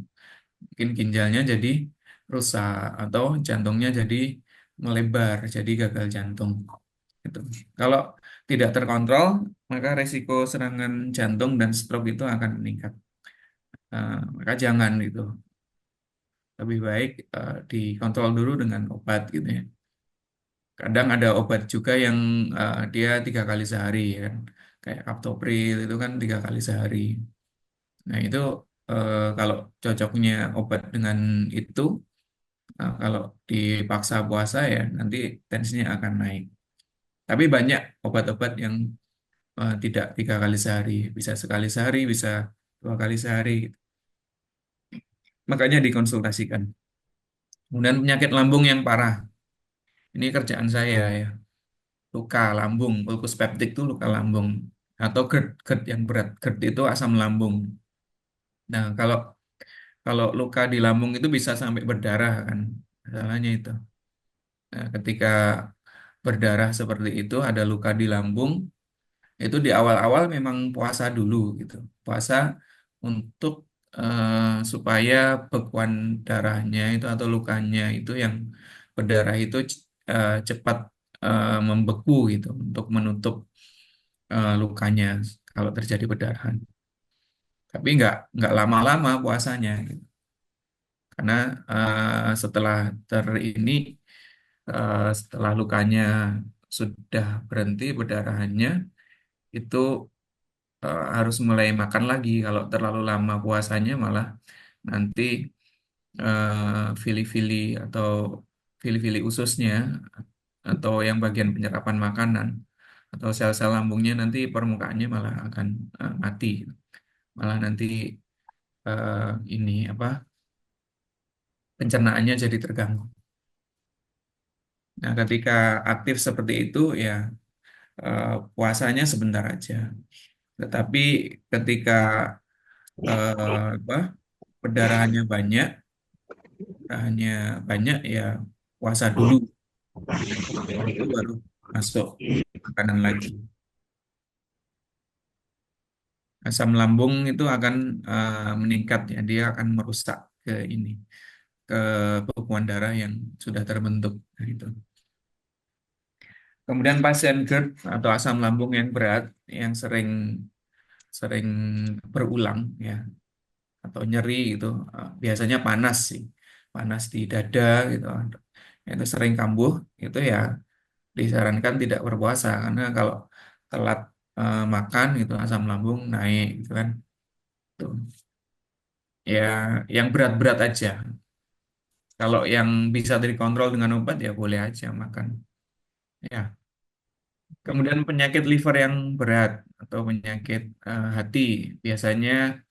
S2: mungkin ginjalnya jadi rusak atau jantungnya jadi melebar, jadi gagal jantung. Gitu. Kalau tidak terkontrol, maka resiko serangan jantung dan stroke itu akan meningkat. Maka jangan gitu. Lebih baik dikontrol dulu dengan obat gitu ya. Kadang ada obat juga yang dia 3 kali sehari ya kan. Kayak Captopril itu kan 3 kali sehari. Nah itu kalau cocoknya obat dengan itu, kalau dipaksa puasa ya nanti tensinya akan naik. Tapi banyak obat-obat yang tidak 3 kali sehari, bisa sekali sehari, bisa 2 kali sehari. Makanya dikonsultasikan. Kemudian penyakit lambung yang parah. Ini kerjaan saya ya. Luka lambung, ulkus peptik itu luka lambung. Atau GERD, GERD yang berat. GERD itu asam lambung. Nah, kalau kalau luka di lambung itu bisa sampai berdarah kan. Masalahnya itu. Nah, ketika berdarah seperti itu, ada luka di lambung, itu di awal-awal memang puasa dulu gitu. Puasa untuk supaya bekuan darahnya itu atau lukanya itu yang berdarah itu cepat membeku gitu untuk menutup lukanya kalau terjadi perdarahan. Tapi nggak lama-lama puasanya gitu. Karena setelah ini setelah lukanya sudah berhenti perdarahannya itu harus mulai makan lagi. Kalau terlalu lama puasanya malah nanti fili-fili atau fili-fili ususnya atau yang bagian penyerapan makanan atau sel-sel lambungnya nanti permukaannya malah akan mati. Malah nanti ini apa pencernaannya jadi terganggu. Nah, ketika aktif seperti itu ya puasanya sebentar aja. Tetapi ketika apa perdarahannya banyak ya puasa dulu. Setelah itu baru masuk makanan lagi. Asam lambung itu akan meningkat ya, dia akan merusak ke ini ke pembekuan darah yang sudah terbentuk. Nah, itu. Kemudian pasien GERD atau asam lambung yang berat yang sering sering berulang ya atau nyeri itu biasanya panas sih, panas di dada gitu, itu sering kambuh itu ya disarankan tidak berpuasa karena kalau telat makan gitu asam lambung naik gitu kan. Tuh. Ya yang berat-berat aja. Kalau yang bisa dikontrol dengan obat ya boleh aja makan. Ya. Kemudian penyakit liver yang berat atau penyakit hati biasanya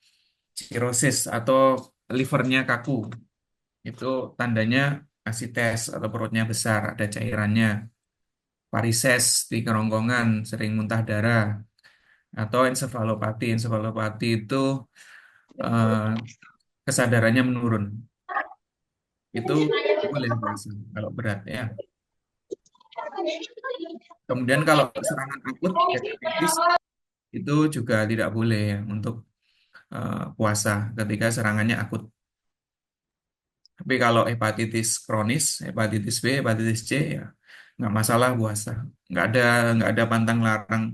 S2: cirrosis atau livernya kaku. Itu tandanya asites atau perutnya besar, ada cairannya. Varises di kerongkongan, sering muntah darah. Atau ensefalopati. Ensefalopati itu eh, kesadarannya menurun. Itu boleh puasa kalau berat ya. Kemudian kalau serangan akut hepatitis itu juga tidak boleh ya untuk puasa ketika serangannya akut. Tapi kalau hepatitis kronis, hepatitis B, hepatitis C ya nggak masalah puasa. Nggak ada nggak ada pantang larang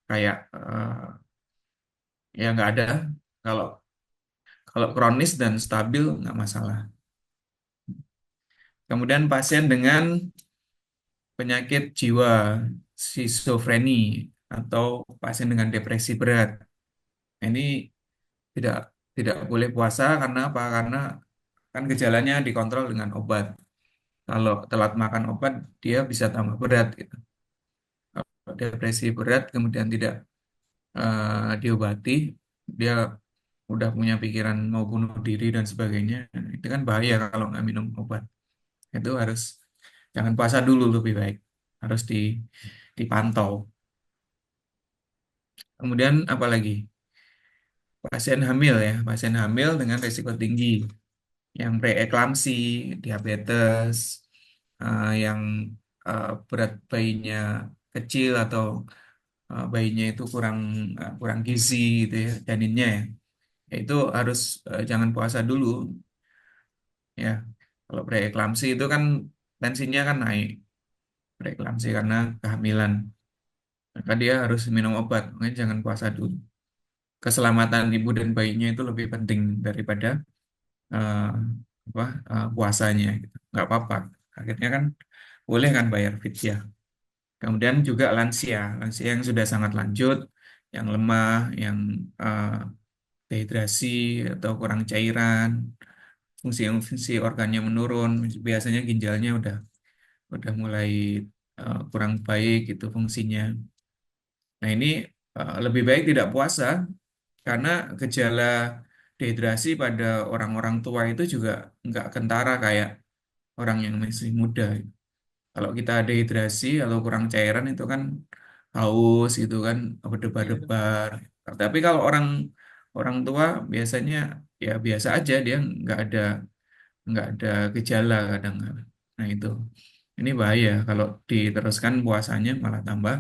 S2: kayak ya nggak ada. Kalau kalau kronis dan stabil nggak masalah. Kemudian pasien dengan penyakit jiwa, skizofreni atau pasien dengan depresi berat. Ini tidak tidak boleh puasa karena apa? Karena kan gejalanya dikontrol dengan obat. Kalau telat makan obat, dia bisa tambah berat gitu. Kalau depresi berat kemudian tidak diobati, dia udah punya pikiran mau bunuh diri dan sebagainya. Itu kan bahaya kalau nggak minum obat. Itu harus jangan puasa dulu lebih baik. Harus dipantau. Kemudian apa lagi? Pasien hamil ya, pasien hamil dengan risiko tinggi, yang preeklamsi, diabetes, yang berat bayinya kecil atau bayinya itu kurang kurang gizi gitu ya, janinnya ya. Ya itu harus jangan puasa dulu ya. Kalau preeklamsi itu kan tensinya kan naik, preeklamsi karena kehamilan. Maka dia harus minum obat, makanya jangan puasa dulu. Keselamatan ibu dan bayinya itu lebih penting daripada eh, puasanya gitu. Nggak apa-apa. Akhirnya kan boleh kan bayar fidyah. Kemudian juga lansia, lansia yang sudah sangat lanjut, yang lemah, yang eh, dehidrasi atau kurang cairan, fungsi organnya menurun, biasanya ginjalnya udah mulai kurang baik itu fungsinya. Nah ini lebih baik tidak puasa karena gejala dehidrasi pada orang-orang tua itu juga nggak kentara kayak orang yang masih muda. Kalau kita dehidrasi atau kurang cairan itu kan haus itu kan
S1: Iya.
S2: berdebar-debar. Tapi kalau orang orang tua biasanya ya biasa aja dia nggak ada gejala kadang-kadang. Nah itu ini bahaya kalau diteruskan puasanya malah tambah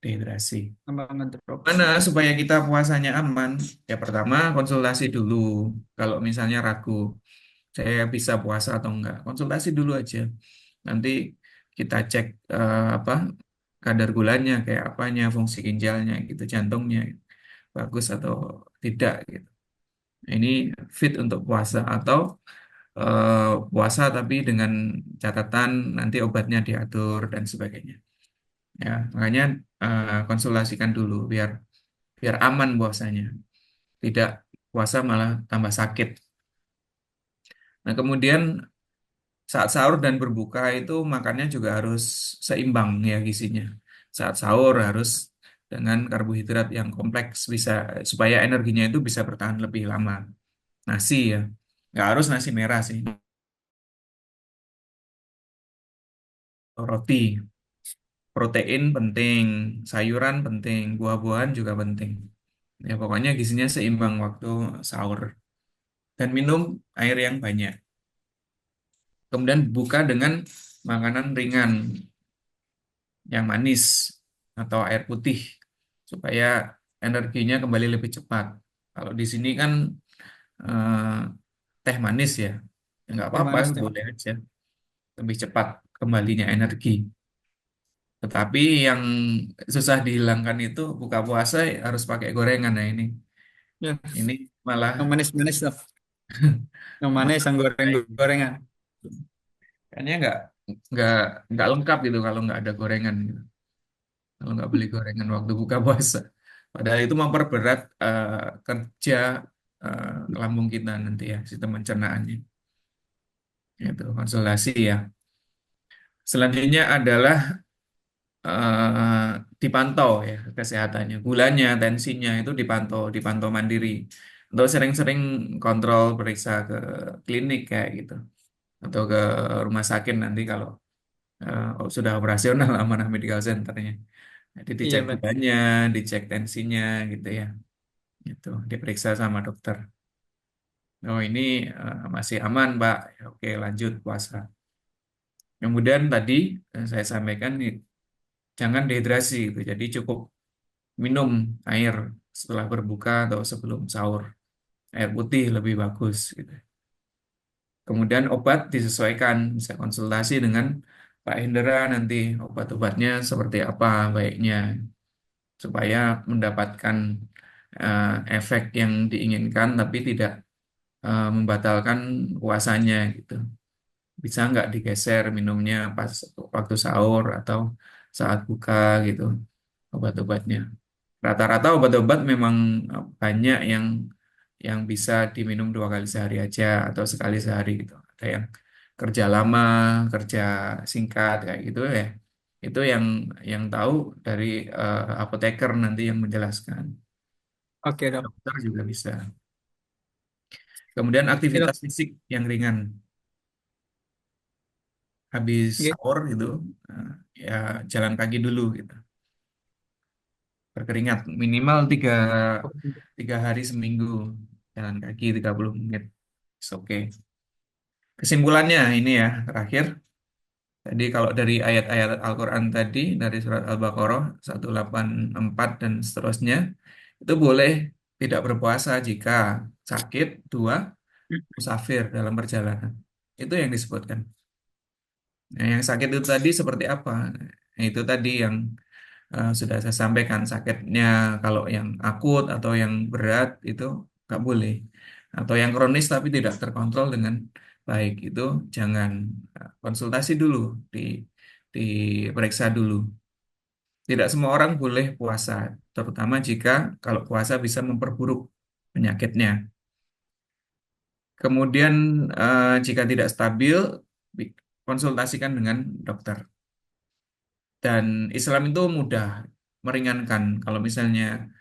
S2: dehidrasi.
S1: Tambah ngedrop.
S2: Mana supaya kita puasanya aman? Ya pertama konsultasi dulu. Kalau misalnya ragu, saya bisa puasa atau enggak, konsultasi dulu aja. Nanti kita cek apa kadar gulanya, kayak apanya, fungsi ginjalnya, gitu, jantungnya bagus atau tidak. Gitu. Ini fit untuk puasa atau puasa tapi dengan catatan nanti obatnya diatur dan sebagainya. Ya, makanya konsultasikan dulu biar biar aman puasanya. Tidak puasa malah tambah sakit. Nah, kemudian saat sahur dan berbuka itu makannya juga harus seimbang ya gizinya. Saat sahur harus dengan karbohidrat yang kompleks bisa supaya energinya itu bisa bertahan lebih lama. Nasi ya, nggak harus nasi merah sih. Roti, protein penting, sayuran penting, buah-buahan juga penting. Ya pokoknya gizinya seimbang waktu sahur dan minum air yang banyak. Kemudian buka dengan makanan ringan yang manis atau air putih supaya energinya kembali lebih cepat. Kalau di sini kan eh, teh manis ya, ya nggak apa-apa,
S1: Gimana sih?
S2: boleh aja lebih cepat kembalinya energi. Tetapi yang susah dihilangkan itu buka puasa harus pakai gorengan. Nah
S1: Ya,
S2: ini
S1: yang
S2: malah
S1: manis-manis tuh. Yang manis,
S2: malah
S1: yang
S2: baik.
S1: goreng-gorengan.
S2: Kayaknya nggak nggak lengkap gitu kalau nggak ada gorengan gitu. Kalau nggak beli gorengan waktu buka puasa. Padahal itu memperberat kerja eh, lambung kita nanti ya, sistem pencernaannya. Itu konsultasi ya. Selanjutnya adalah dipantau ya kesehatannya. Gulanya, tensinya itu dipantau mandiri. Atau sering-sering kontrol periksa ke klinik kayak gitu. Atau ke rumah sakit nanti kalau sudah operasional amanah medical centernya. Jadi
S1: Iya,
S2: dicek
S1: betul.
S2: gulanya, dicek tensinya gitu ya. Itu diperiksa sama dokter. Oh ini masih aman, Pak. Ya, oke, lanjut puasa. Kemudian tadi saya sampaikan nih, jangan dehidrasi gitu. Jadi cukup minum air setelah berbuka atau sebelum sahur. Air putih lebih bagus gitu. Kemudian obat disesuaikan, bisa konsultasi dengan Pak Hendra nanti obat-obatnya seperti apa baiknya supaya mendapatkan efek yang diinginkan tapi tidak membatalkan puasanya gitu. Bisa nggak digeser minumnya pas waktu sahur atau saat buka gitu obat-obatnya. Rata-rata obat-obat memang banyak yang bisa diminum 2 kali sehari aja atau sekali sehari gitu. Ada yang kerja lama, kerja singkat kayak gitu ya. Itu yang tahu dari apoteker nanti yang menjelaskan.
S1: Oke, Dok.
S2: Dokter juga bisa. Kemudian
S1: Oke, Dok.
S2: aktivitas fisik yang ringan, habis
S1: Oke.
S2: sahur gitu, eh, ya jalan kaki dulu gitu. Berkeringat minimal tiga hari seminggu, jalan kaki 30 menit. It's okay. Kesimpulannya ini ya, terakhir. Jadi kalau dari ayat-ayat Al-Quran tadi, dari surat Al-Baqarah 184 dan seterusnya, itu boleh tidak berpuasa jika sakit, dua, musafir dalam perjalanan. Itu yang disebutkan. Nah, yang sakit itu tadi seperti apa? Nah, itu tadi yang sudah saya sampaikan. Sakitnya kalau yang akut atau yang berat itu nggak boleh. Atau yang kronis tapi tidak terkontrol dengan baik itu jangan, konsultasi dulu, di diperiksa dulu. Tidak semua orang boleh puasa, terutama jika kalau puasa bisa memperburuk penyakitnya. Kemudian jika tidak stabil, konsultasikan dengan dokter. Dan Islam itu mudah meringankan. Kalau misalnya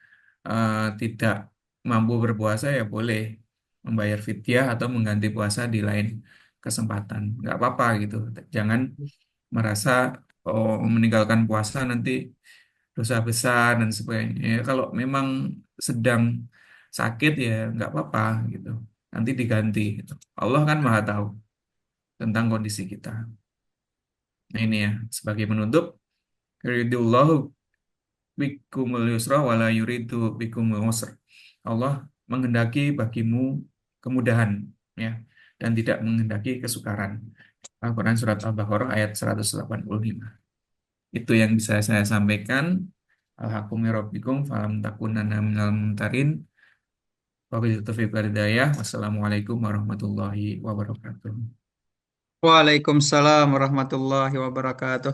S2: tidak mampu berpuasa ya boleh membayar fidyah atau mengganti puasa di lain kesempatan. Nggak apa-apa gitu. Jangan merasa oh meninggalkan puasa nanti dosa besar dan sebagainya. Ya, kalau memang sedang sakit ya nggak apa-apa gitu. Nanti diganti gitu. Allah kan maha tahu tentang kondisi kita. Nah ini ya sebagai penutup. Yuridullahu bikumul yusra wala yuridu bikumul usra. Allah menghendaki bagimu kemudahan ya dan tidak menghendaki kesukaran. Al-Quran surat Al-Baqarah ayat 185. Itu yang bisa saya sampaikan. Alhaqqu min rabbikum falam takunanna minal mumtarin. Wabillahi taufiq wal hidayah. Wassalamualaikum warahmatullahi wabarakatuh.
S1: Waalaikumsalam warahmatullahi wabarakatuh.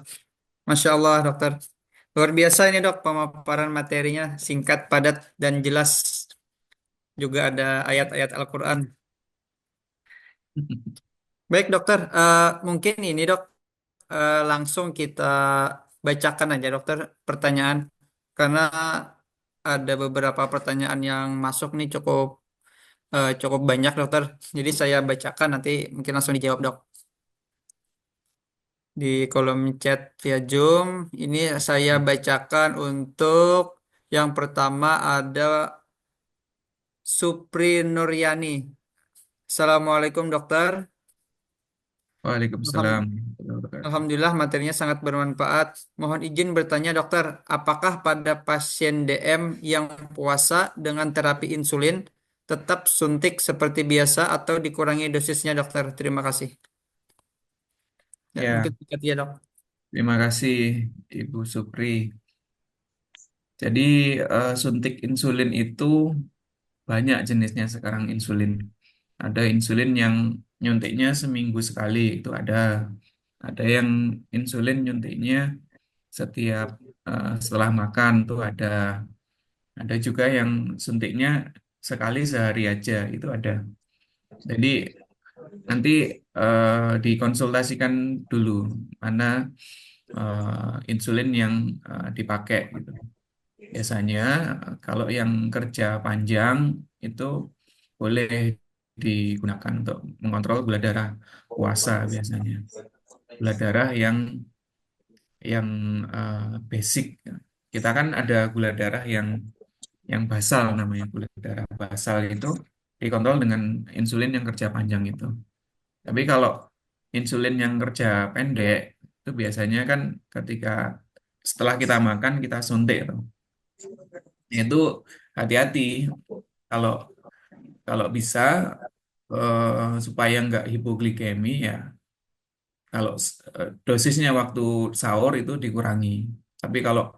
S1: Masya Allah, dokter. Luar biasa ini, dok, pemaparan materinya singkat, padat, dan jelas. Juga ada ayat-ayat Al-Quran. Baik, dokter. Mungkin ini, dok, langsung kita bacakan aja, dokter, pertanyaan. Karena ada beberapa pertanyaan yang masuk nih cukup banyak, dokter. Jadi saya bacakan, nanti mungkin langsung dijawab, dok. Di kolom chat via Zoom, ini saya bacakan untuk yang pertama ada Supri Nuryani. Assalamualaikum, dokter.
S2: Waalaikumsalam
S1: Alham-
S2: warahmatullahi wabarakatuh.
S1: Alhamdulillah materinya sangat bermanfaat. Mohon izin bertanya, dokter, apakah pada pasien DM yang puasa dengan terapi insulin tetap suntik seperti biasa atau dikurangi dosisnya, dokter? Terima kasih. Ya,
S2: Ya,
S1: mungkin singkat ya, dok.
S2: terima kasih Ibu Supri. Jadi suntik insulin itu banyak jenisnya sekarang insulin. Ada insulin yang nyuntiknya seminggu sekali, itu ada. Ada yang insulin nyuntiknya setiap setelah makan, tuh ada. Ada juga yang suntiknya sekali sehari aja, itu ada. Jadi nanti dikonsultasikan dulu mana insulin yang dipakai gitu. Biasanya kalau yang kerja panjang itu boleh digunakan untuk mengontrol gula darah puasa biasanya. Gula darah yang basic. Kita kan ada gula darah yang basal namanya gula darah basal itu dikontrol dengan insulin yang kerja panjang itu. Tapi kalau insulin yang kerja pendek itu biasanya kan ketika setelah kita makan kita suntik tuh. Itu hati-hati kalau kalau bisa supaya nggak hipoglikemi ya kalau dosisnya waktu sahur itu dikurangi. Tapi kalau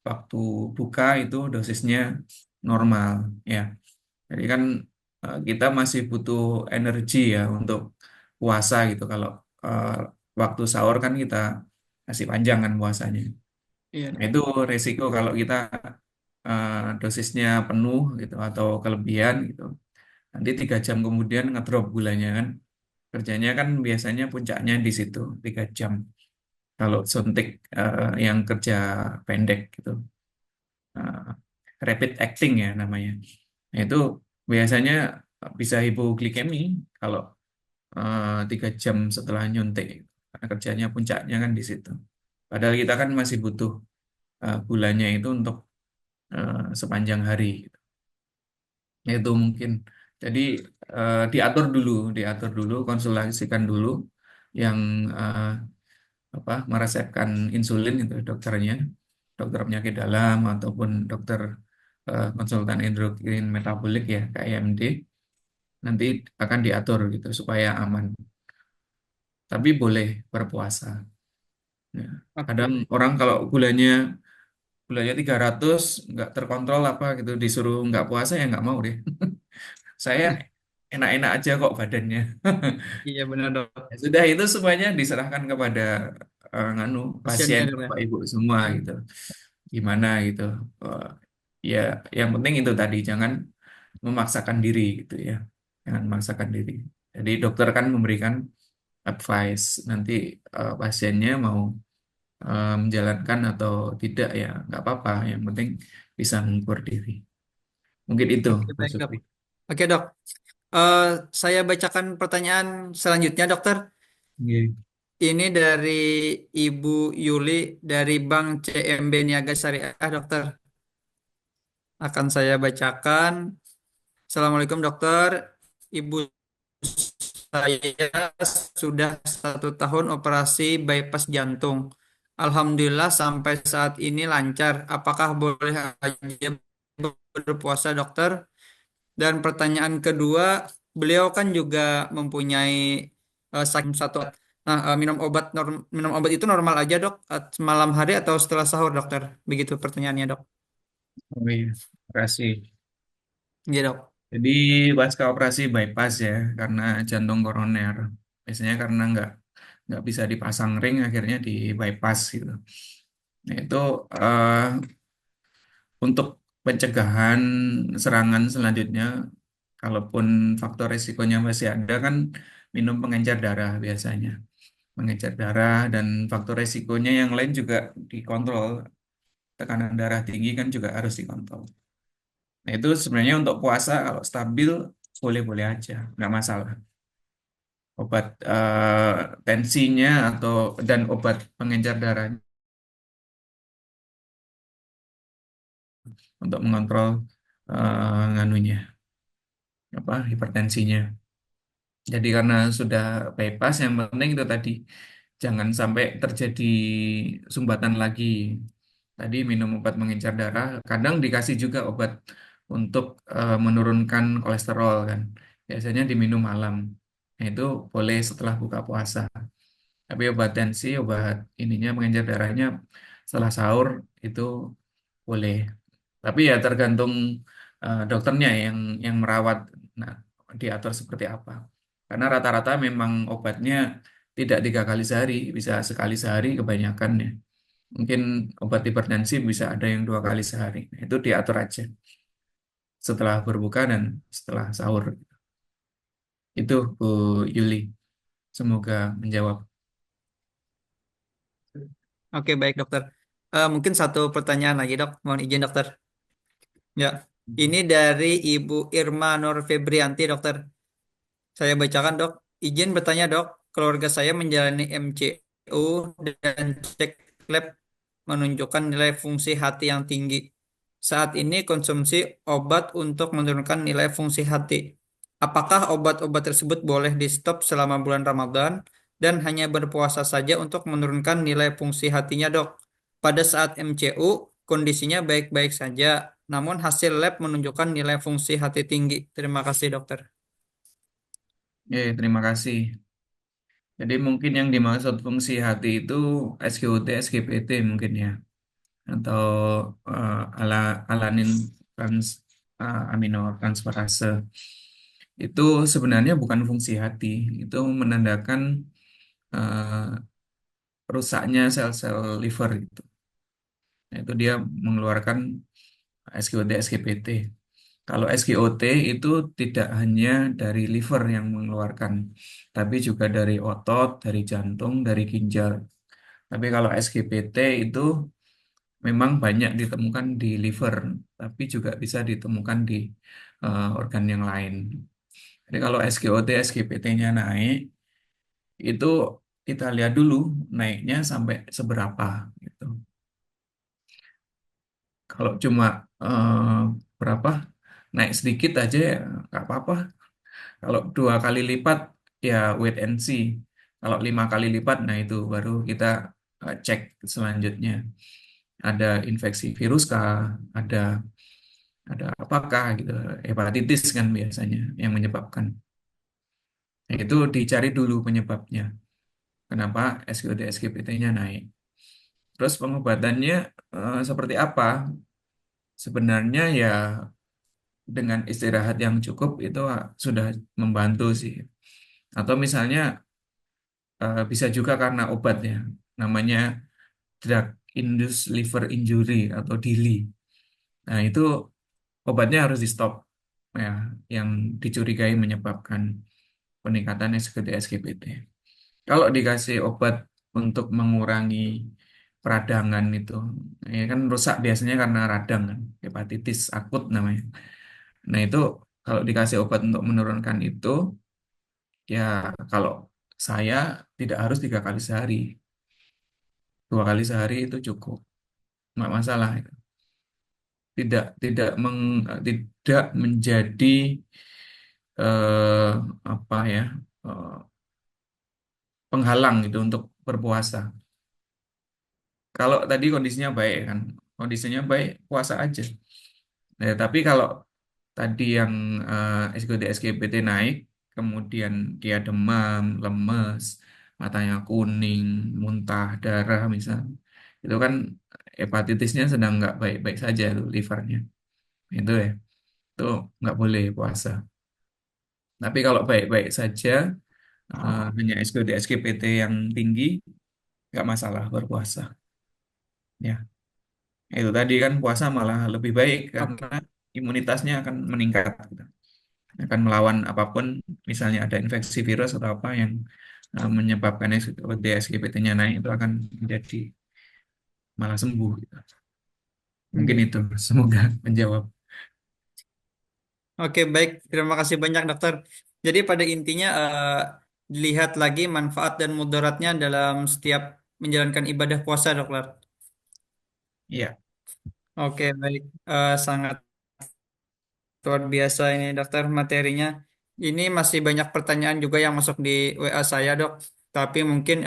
S2: waktu buka itu dosisnya normal ya. Jadi kan kita masih butuh energi ya untuk puasa gitu. Kalau eh, waktu sahur kan kita masih panjang kan puasanya.
S1: Iya,
S2: Nah,
S1: Dok.
S2: itu resiko kalau kita dosisnya penuh gitu atau kelebihan gitu. Nanti 3 jam kemudian ngedrop gulanya kan. Kerjanya kan biasanya puncaknya di situ 3 jam. Kalau suntik yang kerja pendek gitu, eh, rapid acting ya namanya. Nah, itu biasanya bisa hipoglikemi kalau 3 jam setelah nyuntik. Karena kerjanya puncaknya kan di situ. Padahal kita kan masih butuh gulanya itu untuk sepanjang hari. Itu mungkin. Jadi diatur dulu, konsultasikan dulu yang eh, apa meresepkan insulin itu dokternya, dokter penyakit dalam ataupun dokter konsultan endokrin metabolik ya KMD nanti akan diatur gitu supaya aman. Tapi boleh berpuasa. Ya. Kadang
S1: Oke.
S2: orang kalau gulanya 300 nggak terkontrol apa gitu disuruh nggak puasa ya nggak mau deh. Saya enak-enak aja kok badannya.
S1: Iya benar, Dok.
S2: Ya sudah itu semuanya diserahkan kepada nganu pasien
S1: Pasiennya, Dok, ya.
S2: Bapak Ibu semua gitu. Gimana gitu. Eh, ya yang penting itu tadi jangan memaksakan diri gitu ya. Jangan memaksakan diri. Jadi dokter kan memberikan advice nanti pasiennya mau menjalankan atau tidak ya nggak apa-apa. Yang penting bisa mengukur diri. Mungkin itu
S1: Oke,
S2: Mas
S1: baik, Dok.
S2: Supri.
S1: Oke, Dok. Eh, saya bacakan pertanyaan selanjutnya, Dokter.
S2: Iya.
S1: Ini dari Ibu Yuli dari Bank CMB Niaga Syariah, Dokter. Akan saya bacakan. Assalamualaikum, Dokter. Ibu saya sudah 1 tahun operasi bypass jantung. Alhamdulillah sampai saat ini lancar. Apakah boleh aja berpuasa, Dokter? Dan pertanyaan kedua, beliau kan juga mempunyai sakit satu. Nah, minum obat itu normal aja, Dok? Malam hari atau setelah sahur, Dokter? Begitu pertanyaannya, Dok.
S2: Oh iya, terima kasih.
S1: Iya, Dok.
S2: Jadi pasca operasi bypass ya, karena jantung koroner. Biasanya karena nggak bisa dipasang ring, akhirnya di bypass gitu. Nah itu untuk pencegahan serangan selanjutnya, kalaupun faktor risikonya masih ada kan minum pengencer darah biasanya. Pengencer darah dan faktor risikonya yang lain juga dikontrol. Tekanan darah tinggi kan juga harus dikontrol. Nah itu sebenarnya untuk puasa kalau stabil boleh-boleh aja, nggak masalah. Obat tensinya atau dan obat pengencer darahnya untuk mengontrol nganunya apa hipertensinya. Jadi karena sudah bypass yang penting itu tadi jangan sampai terjadi sumbatan lagi. Tadi minum obat pengencer darah, kadang dikasih juga obat untuk menurunkan kolesterol kan. Biasanya diminum malam. Nah, itu boleh setelah buka puasa. Tapi obat tensi, obat ininya pengencer darahnya setelah sahur itu boleh. Tapi ya tergantung dokternya yang merawat. Nah, diatur seperti apa. Karena rata-rata memang obatnya tidak 3 kali sehari, bisa sekali sehari kebanyakan ya. Mungkin obat hipertensi bisa ada yang 2 kali sehari. Nah, itu diatur aja setelah berbuka dan setelah sahur. Itu Bu Yuli. Semoga menjawab.
S1: Oke, baik, Dokter. Mungkin satu pertanyaan lagi, Dok. Mohon izin, Dokter. Ya, ini dari Ibu Irma Nur Febrianti, Dokter. Saya bacakan, Dok. Izin bertanya, Dok. Keluarga saya menjalani MCU dan cek lab menunjukkan nilai fungsi hati yang tinggi. Saat ini konsumsi obat untuk menurunkan nilai fungsi hati. Apakah obat-obat tersebut boleh di-stop selama bulan Ramadan dan hanya berpuasa saja untuk menurunkan nilai fungsi hatinya, Dok? Pada saat MCU, kondisinya baik-baik saja, namun hasil lab menunjukkan nilai fungsi hati tinggi. Terima kasih, Dokter.
S2: Terima kasih. Jadi mungkin yang dimaksud fungsi hati itu SGOT, SGPT mungkin ya, atau ala alanin trans aminotransferase. Itu sebenarnya bukan fungsi hati, itu menandakan eh, rusaknya sel-sel liver gitu. Nah, itu dia mengeluarkan SGOT, SGPT. Kalau SGOT itu tidak hanya dari liver yang mengeluarkan, tapi juga dari otot, dari jantung, dari ginjal. Tapi kalau SGPT itu memang banyak ditemukan di liver, tapi juga bisa ditemukan di organ yang lain. Jadi kalau SGOT, SGPT-nya naik, itu kita lihat dulu naiknya sampai seberapa gitu. Kalau cuma berapa naik sedikit aja ya nggak apa-apa. Kalau 2 kali lipat ya wait and see. Kalau 5 kali lipat, nah itu baru kita cek selanjutnya. Ada infeksi virus kah? Ada apakah gitu? Hepatitis kan biasanya yang menyebabkan. Nah, itu dicari dulu penyebabnya. Kenapa SGOT SGPT-nya naik? Terus pengobatannya seperti apa? Sebenarnya ya dengan istirahat yang cukup itu sudah membantu sih. Atau misalnya bisa juga karena obatnya, namanya drug induced liver injury atau DILI. Nah, itu obatnya harus di stop ya, yang dicurigai menyebabkan peningkatan SGT SGPT. Kalau dikasih obat untuk mengurangi peradangan itu, ya kan rusak biasanya karena radang kan, hepatitis akut namanya. Nah, itu kalau dikasih obat untuk menurunkan itu, ya kalau saya tidak harus 3 kali sehari, 2 kali sehari itu cukup, nggak masalah. Tidak menjadi apa ya eh, penghalang gitu untuk berpuasa. Kalau tadi kondisinya baik kan, kondisinya baik puasa aja. Nah, tapi kalau tadi yang SGT SGPT naik, kemudian dia demam, lemes, matanya kuning, muntah, darah misal, itu kan hepatitisnya sedang nggak baik-baik saja tuh livernya, itu ya, itu nggak boleh puasa. Tapi kalau baik-baik saja, hanya SGD SGPT yang tinggi, nggak masalah berpuasa. Ya, itu tadi kan puasa malah lebih baik karena
S1: Oke.
S2: imunitasnya akan meningkat, gitu. Akan melawan apapun, misalnya ada infeksi virus atau apa yang menyebabkan SGD SGPT-nya naik itu akan menjadi malah sembuh. Gitu. Mungkin
S1: Oke.
S2: itu, semoga menjawab.
S1: Oke, baik. Terima kasih banyak, dokter. Jadi pada intinya dilihat lagi manfaat dan mudaratnya dalam setiap menjalankan ibadah puasa, dokter.
S2: Iya,
S1: Oke, baik. Sangat luar biasa ini, dokter, materinya. Ini masih banyak pertanyaan juga yang masuk di WA saya, dok. Tapi mungkin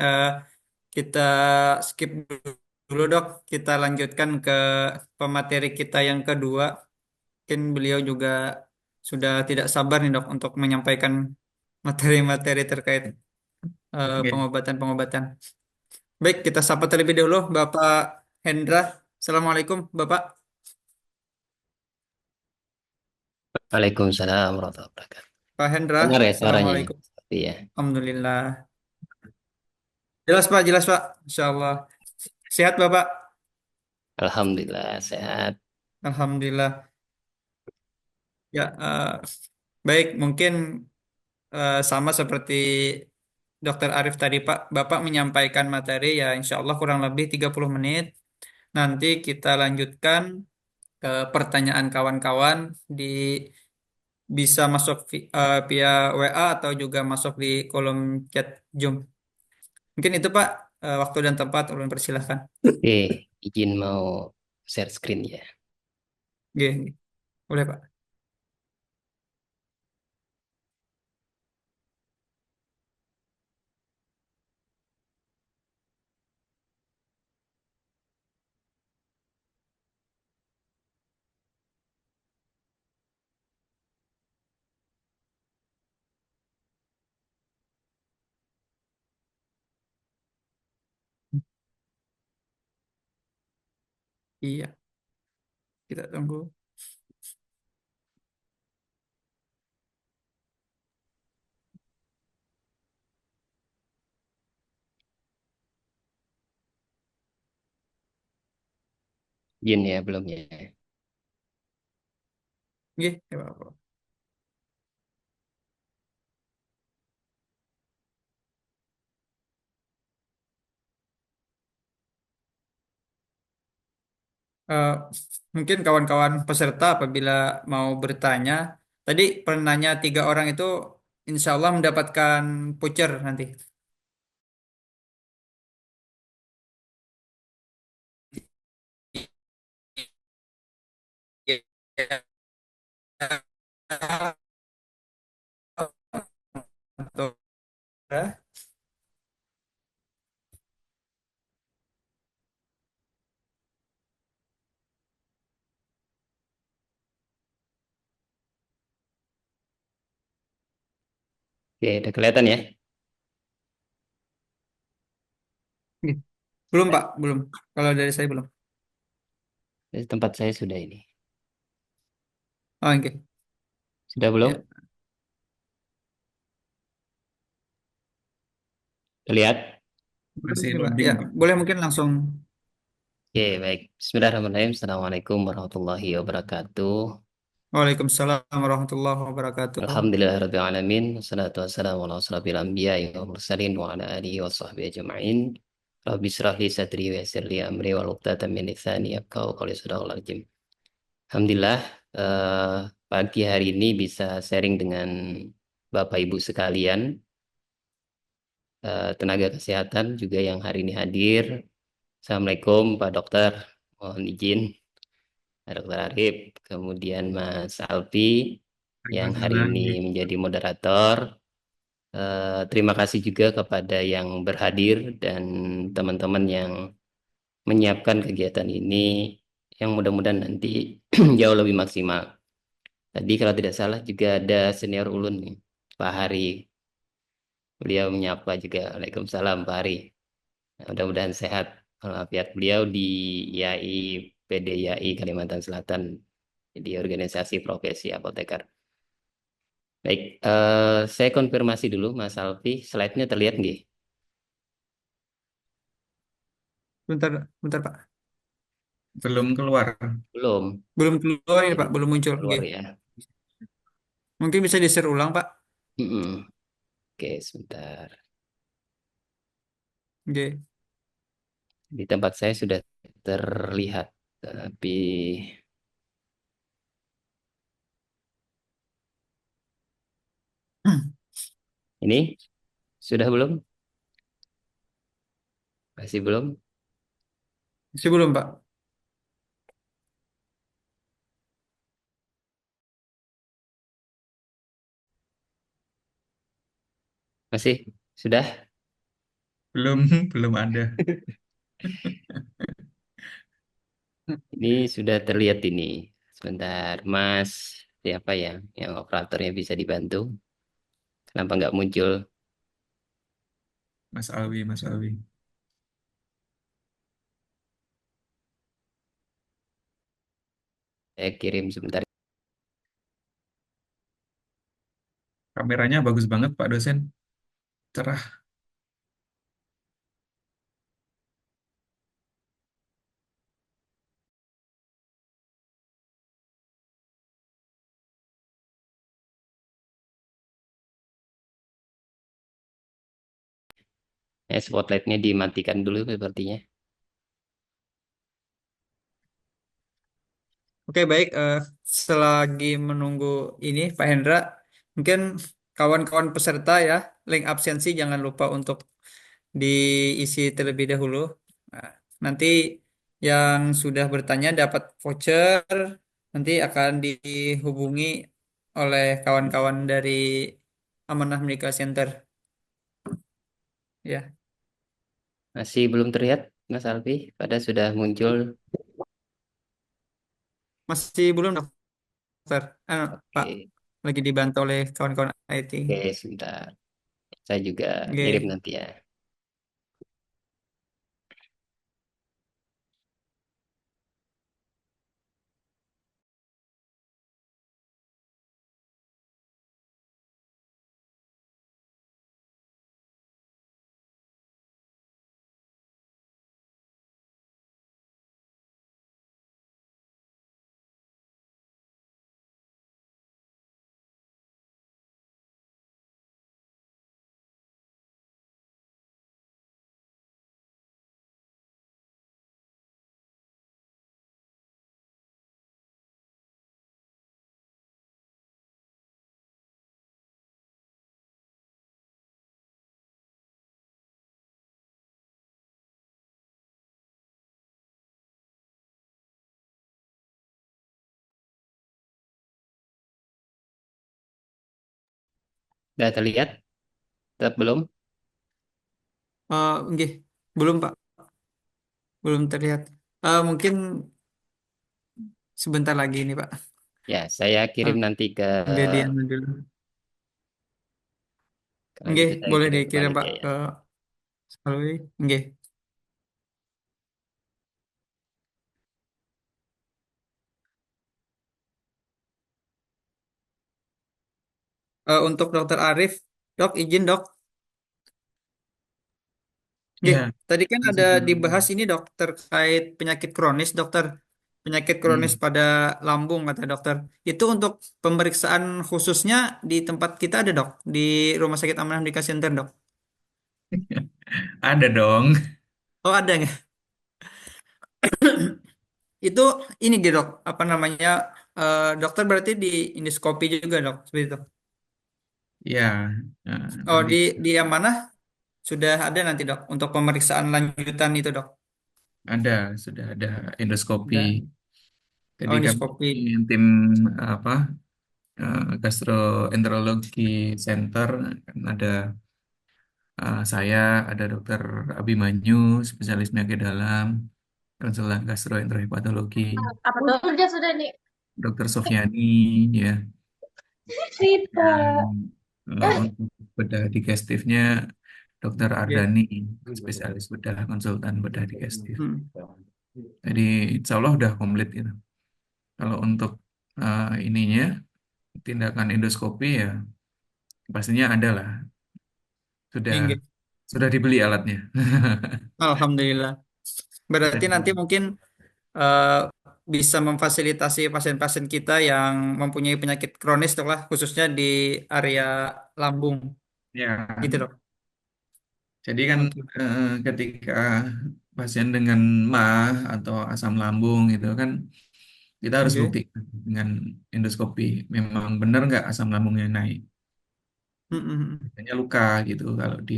S1: kita skip dulu, dok. Kita lanjutkan ke pemateri kita yang kedua. Mungkin beliau juga sudah tidak sabar nih, dok, untuk menyampaikan materi-materi terkait
S2: oke.
S1: pengobatan-pengobatan. Baik, kita sapa terlebih dahulu Bapak Hendra. Assalamualaikum, Bapak.
S3: Waalaikumsalam warahmatullahi wabarakatuh.
S1: Pak Hendra,
S3: Dengar ya suaranya?
S1: Assalamualaikum.
S3: Iya.
S1: Alhamdulillah. Jelas, Pak, jelas, Pak. Insya Allah. Sehat, Bapak?
S3: Alhamdulillah sehat.
S1: Alhamdulillah. Ya, baik. Mungkin sama seperti Dokter Arif tadi, Pak. Bapak menyampaikan materi ya insya Allah kurang lebih 30 menit. Nanti kita lanjutkan ke pertanyaan kawan-kawan di bisa masuk via WA atau juga masuk di kolom chat Zoom. Mungkin itu Pak, waktu dan tempat ulun persilahkan.
S3: Oke, izin mau share screen ya.
S1: Oke, boleh Pak. Iya, kita tunggu.
S3: Izin ya belum ya.
S1: Oke, nggak apa-apa. Eh, Mungkin kawan-kawan peserta apabila mau bertanya, tadi penanya 3 orang itu insya Allah mendapatkan voucher nanti. Atau ya?
S3: Oke, udah kelihatan ya.
S1: Belum Pak, belum. Kalau dari saya belum.
S3: Di tempat saya sudah ini.
S1: Oh, oke.
S3: Sudah
S1: Ya,
S3: belum? Terlihat?
S2: Masih
S1: ini Pak.
S2: loading,
S1: Ya,
S2: Pak.
S1: boleh mungkin langsung.
S3: Oke, baik. Bismillahirrahmanirrahim. Assalamualaikum warahmatullahi wabarakatuh.
S1: Waalaikumsalam warahmatullahi wabarakatuh.
S3: Alhamdulillahirrahmanirrahim. Wassalatu wassalamu ala asrafil anbiya'i wa mursalin wa ala alihi wa sahbihi ajma'in. Rabbi israh li sadri wa yassir li amri wa uqdatan min lisani yafqahu qawli sadaqallahul azim. Alhamdulillah, eh, pagi hari ini bisa sharing dengan Bapak Ibu sekalian, tenaga kesehatan juga yang hari ini hadir. Assalamualaikum Pak Dokter, mohon izin Pak Dokter Arif, kemudian Mas Alfi yang hari
S2: Waalaikumsalam.
S3: ini menjadi moderator. Terima kasih juga kepada yang berhadir dan teman-teman yang menyiapkan kegiatan ini yang mudah-mudahan nanti jauh lebih maksimal. Tadi kalau tidak salah juga ada senior ulun nih, Pak Hari. Beliau menyapa juga. Waalaikumsalam Pak Hari. Nah, mudah-mudahan sehat walafiat beliau di IAI PDIAI Kalimantan Selatan di organisasi profesi apoteker. Baik, saya konfirmasi dulu Mas Alfi, slide-nya terlihat nggih?
S1: Bentar, bentar Pak.
S2: Belum keluar.
S3: Belum.
S1: Belum keluar ini
S3: Jadi
S1: Pak, belum muncul.
S3: keluar
S1: Oke.
S3: ya.
S1: Mungkin bisa di-share ulang Pak.
S3: Mm-mm. Oke, sebentar.
S1: Oke.
S3: Di tempat saya sudah terlihat, tapi ini sudah belum? Masih belum?
S1: Masih belum Pak.
S3: Masih? Sudah?
S2: Belum, belum ada.
S3: Ini sudah terlihat ini. Sebentar, Mas. Siapa ya yang operatornya bisa dibantu? Kenapa nggak muncul?
S2: Mas Alwi, Mas Alwi.
S3: Saya kirim sebentar.
S2: Kameranya bagus banget, Pak dosen. Cerah.
S3: Spotlightnya dimatikan dulu sepertinya.
S1: Oke, baik. Selagi menunggu ini, Pak Hendra, mungkin kawan-kawan peserta ya, link absensi jangan lupa untuk diisi terlebih dahulu. Nah, nanti yang sudah bertanya dapat voucher, nanti akan dihubungi oleh kawan-kawan dari Amanah Medical Center. Ya,
S3: Masih belum terlihat, Mas Alfi? Pada sudah muncul.
S1: masih belum daftar. Pak,
S3: Oke,
S1: lagi dibantu oleh kawan-kawan IT.
S3: oke, sebentar. Saya juga ngirim
S1: Oke.
S3: nanti ya. Udah terlihat? Tetap belum?
S1: Nggih, belum Pak, belum terlihat. Mungkin sebentar lagi ini Pak.
S3: Ya, saya kirim
S1: Ah,
S3: nanti ke,
S1: Nggak diam dulu.
S3: kalau
S1: Nggih,
S3: gitu saya
S1: boleh
S3: kirim ke
S1: dikirim Pak
S3: panitia ya.
S1: ke Salwi. Nggih. Untuk Dokter Arif, Dok izin Dok. Nggih,
S2: Ya,
S1: tadi kan ada
S2: sudah.
S1: dibahas ini Dok terkait penyakit kronis Dokter. Penyakit kronis
S2: Hmm.
S1: pada lambung kata dokter. Itu untuk pemeriksaan khususnya di tempat kita ada Dok, di Rumah Sakit Amanah Medical Center Dok.
S2: Ada dong.
S1: Oh ada nggak? Itu ini gitu Dok, apa namanya? Dokter berarti di endoskopi juga Dok, seperti itu.
S2: Ya, nah,
S1: Oh
S2: nanti
S1: di yang mana sudah ada nanti Dok untuk pemeriksaan lanjutan itu Dok.
S2: ada, sudah ada endoskopi.
S1: Ada.
S2: Jadi
S1: Oh
S2: kami
S1: endoskopi.
S2: tim apa gastroenterologi center kan ada saya, ada dokter Abimanyu, spesialis penyakit dalam, konsultan gastroenterohepatologi,
S4: Apa tuh? Kerja sudah nih.
S2: dokter Sofyani, ya,
S4: Cerita.
S2: yang untuk bedah digestifnya dokter
S1: Iya.
S2: Ardani, spesialis bedah, konsultan bedah digestif.
S1: Hmm.
S2: Jadi insya Allah udah komplit gitu. Kalau untuk ininya tindakan endoskopi ya pastinya ada lah. Sudah
S1: Iya.
S2: sudah dibeli alatnya.
S1: Alhamdulillah. Berarti
S2: Dan
S1: nanti mungkin eh, bisa memfasilitasi pasien-pasien kita yang mempunyai penyakit kronis Dok lah, khususnya di area lambung,
S2: ya,
S1: gitu Dok.
S2: jadi kan
S1: Oke.
S2: ketika pasien dengan MAH atau asam lambung itu kan kita harus
S1: Oke.
S2: buktikan dengan endoskopi memang benar nggak asam lambungnya naik.
S1: Hmm, hmm, hmm.
S2: Biasanya luka gitu kalau di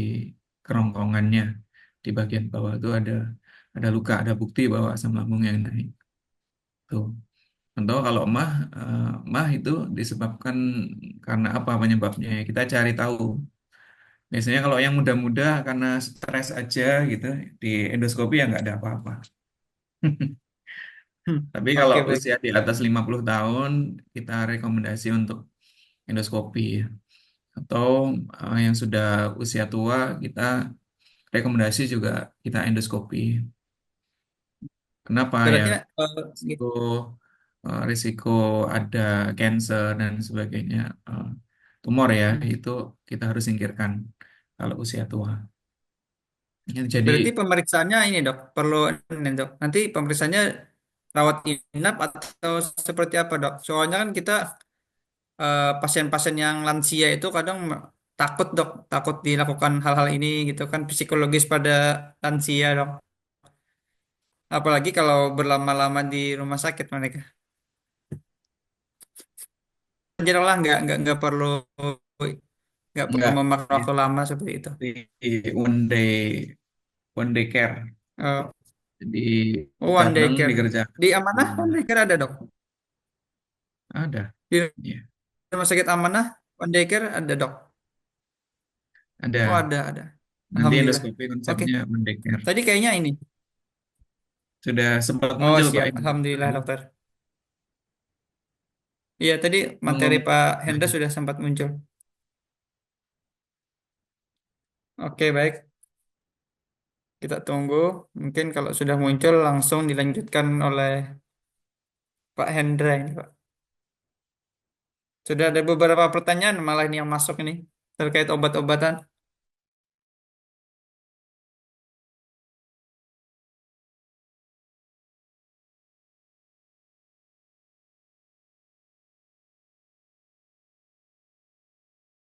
S2: kerongkongannya di bagian bawah itu ada luka, ada bukti bahwa asam lambungnya yang naik. Tuh. Contoh kalau mah itu disebabkan karena apa penyebabnya? Kita cari tahu. Biasanya kalau yang muda-muda karena stres aja gitu, di endoskopi ya nggak ada apa-apa.
S1: Hmm.
S2: Tapi kalau
S1: Oke baik.
S2: usia di atas 50 tahun, kita rekomendasi untuk endoskopi. Atau yang sudah usia tua, kita rekomendasi juga kita endoskopi. Kenapa ya?
S1: Berarti
S2: Risiko, risiko ada cancer dan sebagainya, tumor ya,
S1: hmm.
S2: itu kita harus singkirkan kalau usia tua. Ya, jadi
S1: Berarti pemeriksaannya ini Dok, perlu ini Dok. Nanti pemeriksaannya rawat inap atau seperti apa Dok? Soalnya kan kita pasien-pasien yang lansia itu kadang takut Dok, takut dilakukan hal-hal ini gitu kan psikologis pada lansia Dok. Apalagi kalau berlama-lama di rumah sakit mereka. Jadi lah nggak perlu
S2: enggak
S1: memakan waktu lama seperti itu.
S2: di one day care.
S1: Eh,
S2: Jadi
S1: oh, one day
S2: datang
S1: care.
S2: dikerjakan.
S1: Di Amanah one day care ada Dok.
S2: Ada,
S1: Di
S2: ya,
S1: rumah sakit Amanah one day care ada Dok. Oh
S2: ada.
S1: ada.
S2: Nanti
S1: Alhamdulillah.
S2: endoskopi
S1: Oke.
S2: konsepnya one day care.
S1: Tadi kayaknya ini.
S2: Sudah sempat
S1: Oh
S2: muncul Pak
S1: siap.
S2: ini.
S1: Alhamdulillah dokter. Iya tadi materi
S2: Oh,
S1: Pak Hendra sudah sempat muncul. Oke baik. Kita tunggu. Mungkin kalau sudah muncul langsung dilanjutkan oleh Pak Hendra ini Pak. Sudah ada beberapa pertanyaan malah ini yang masuk ini terkait obat-obatan.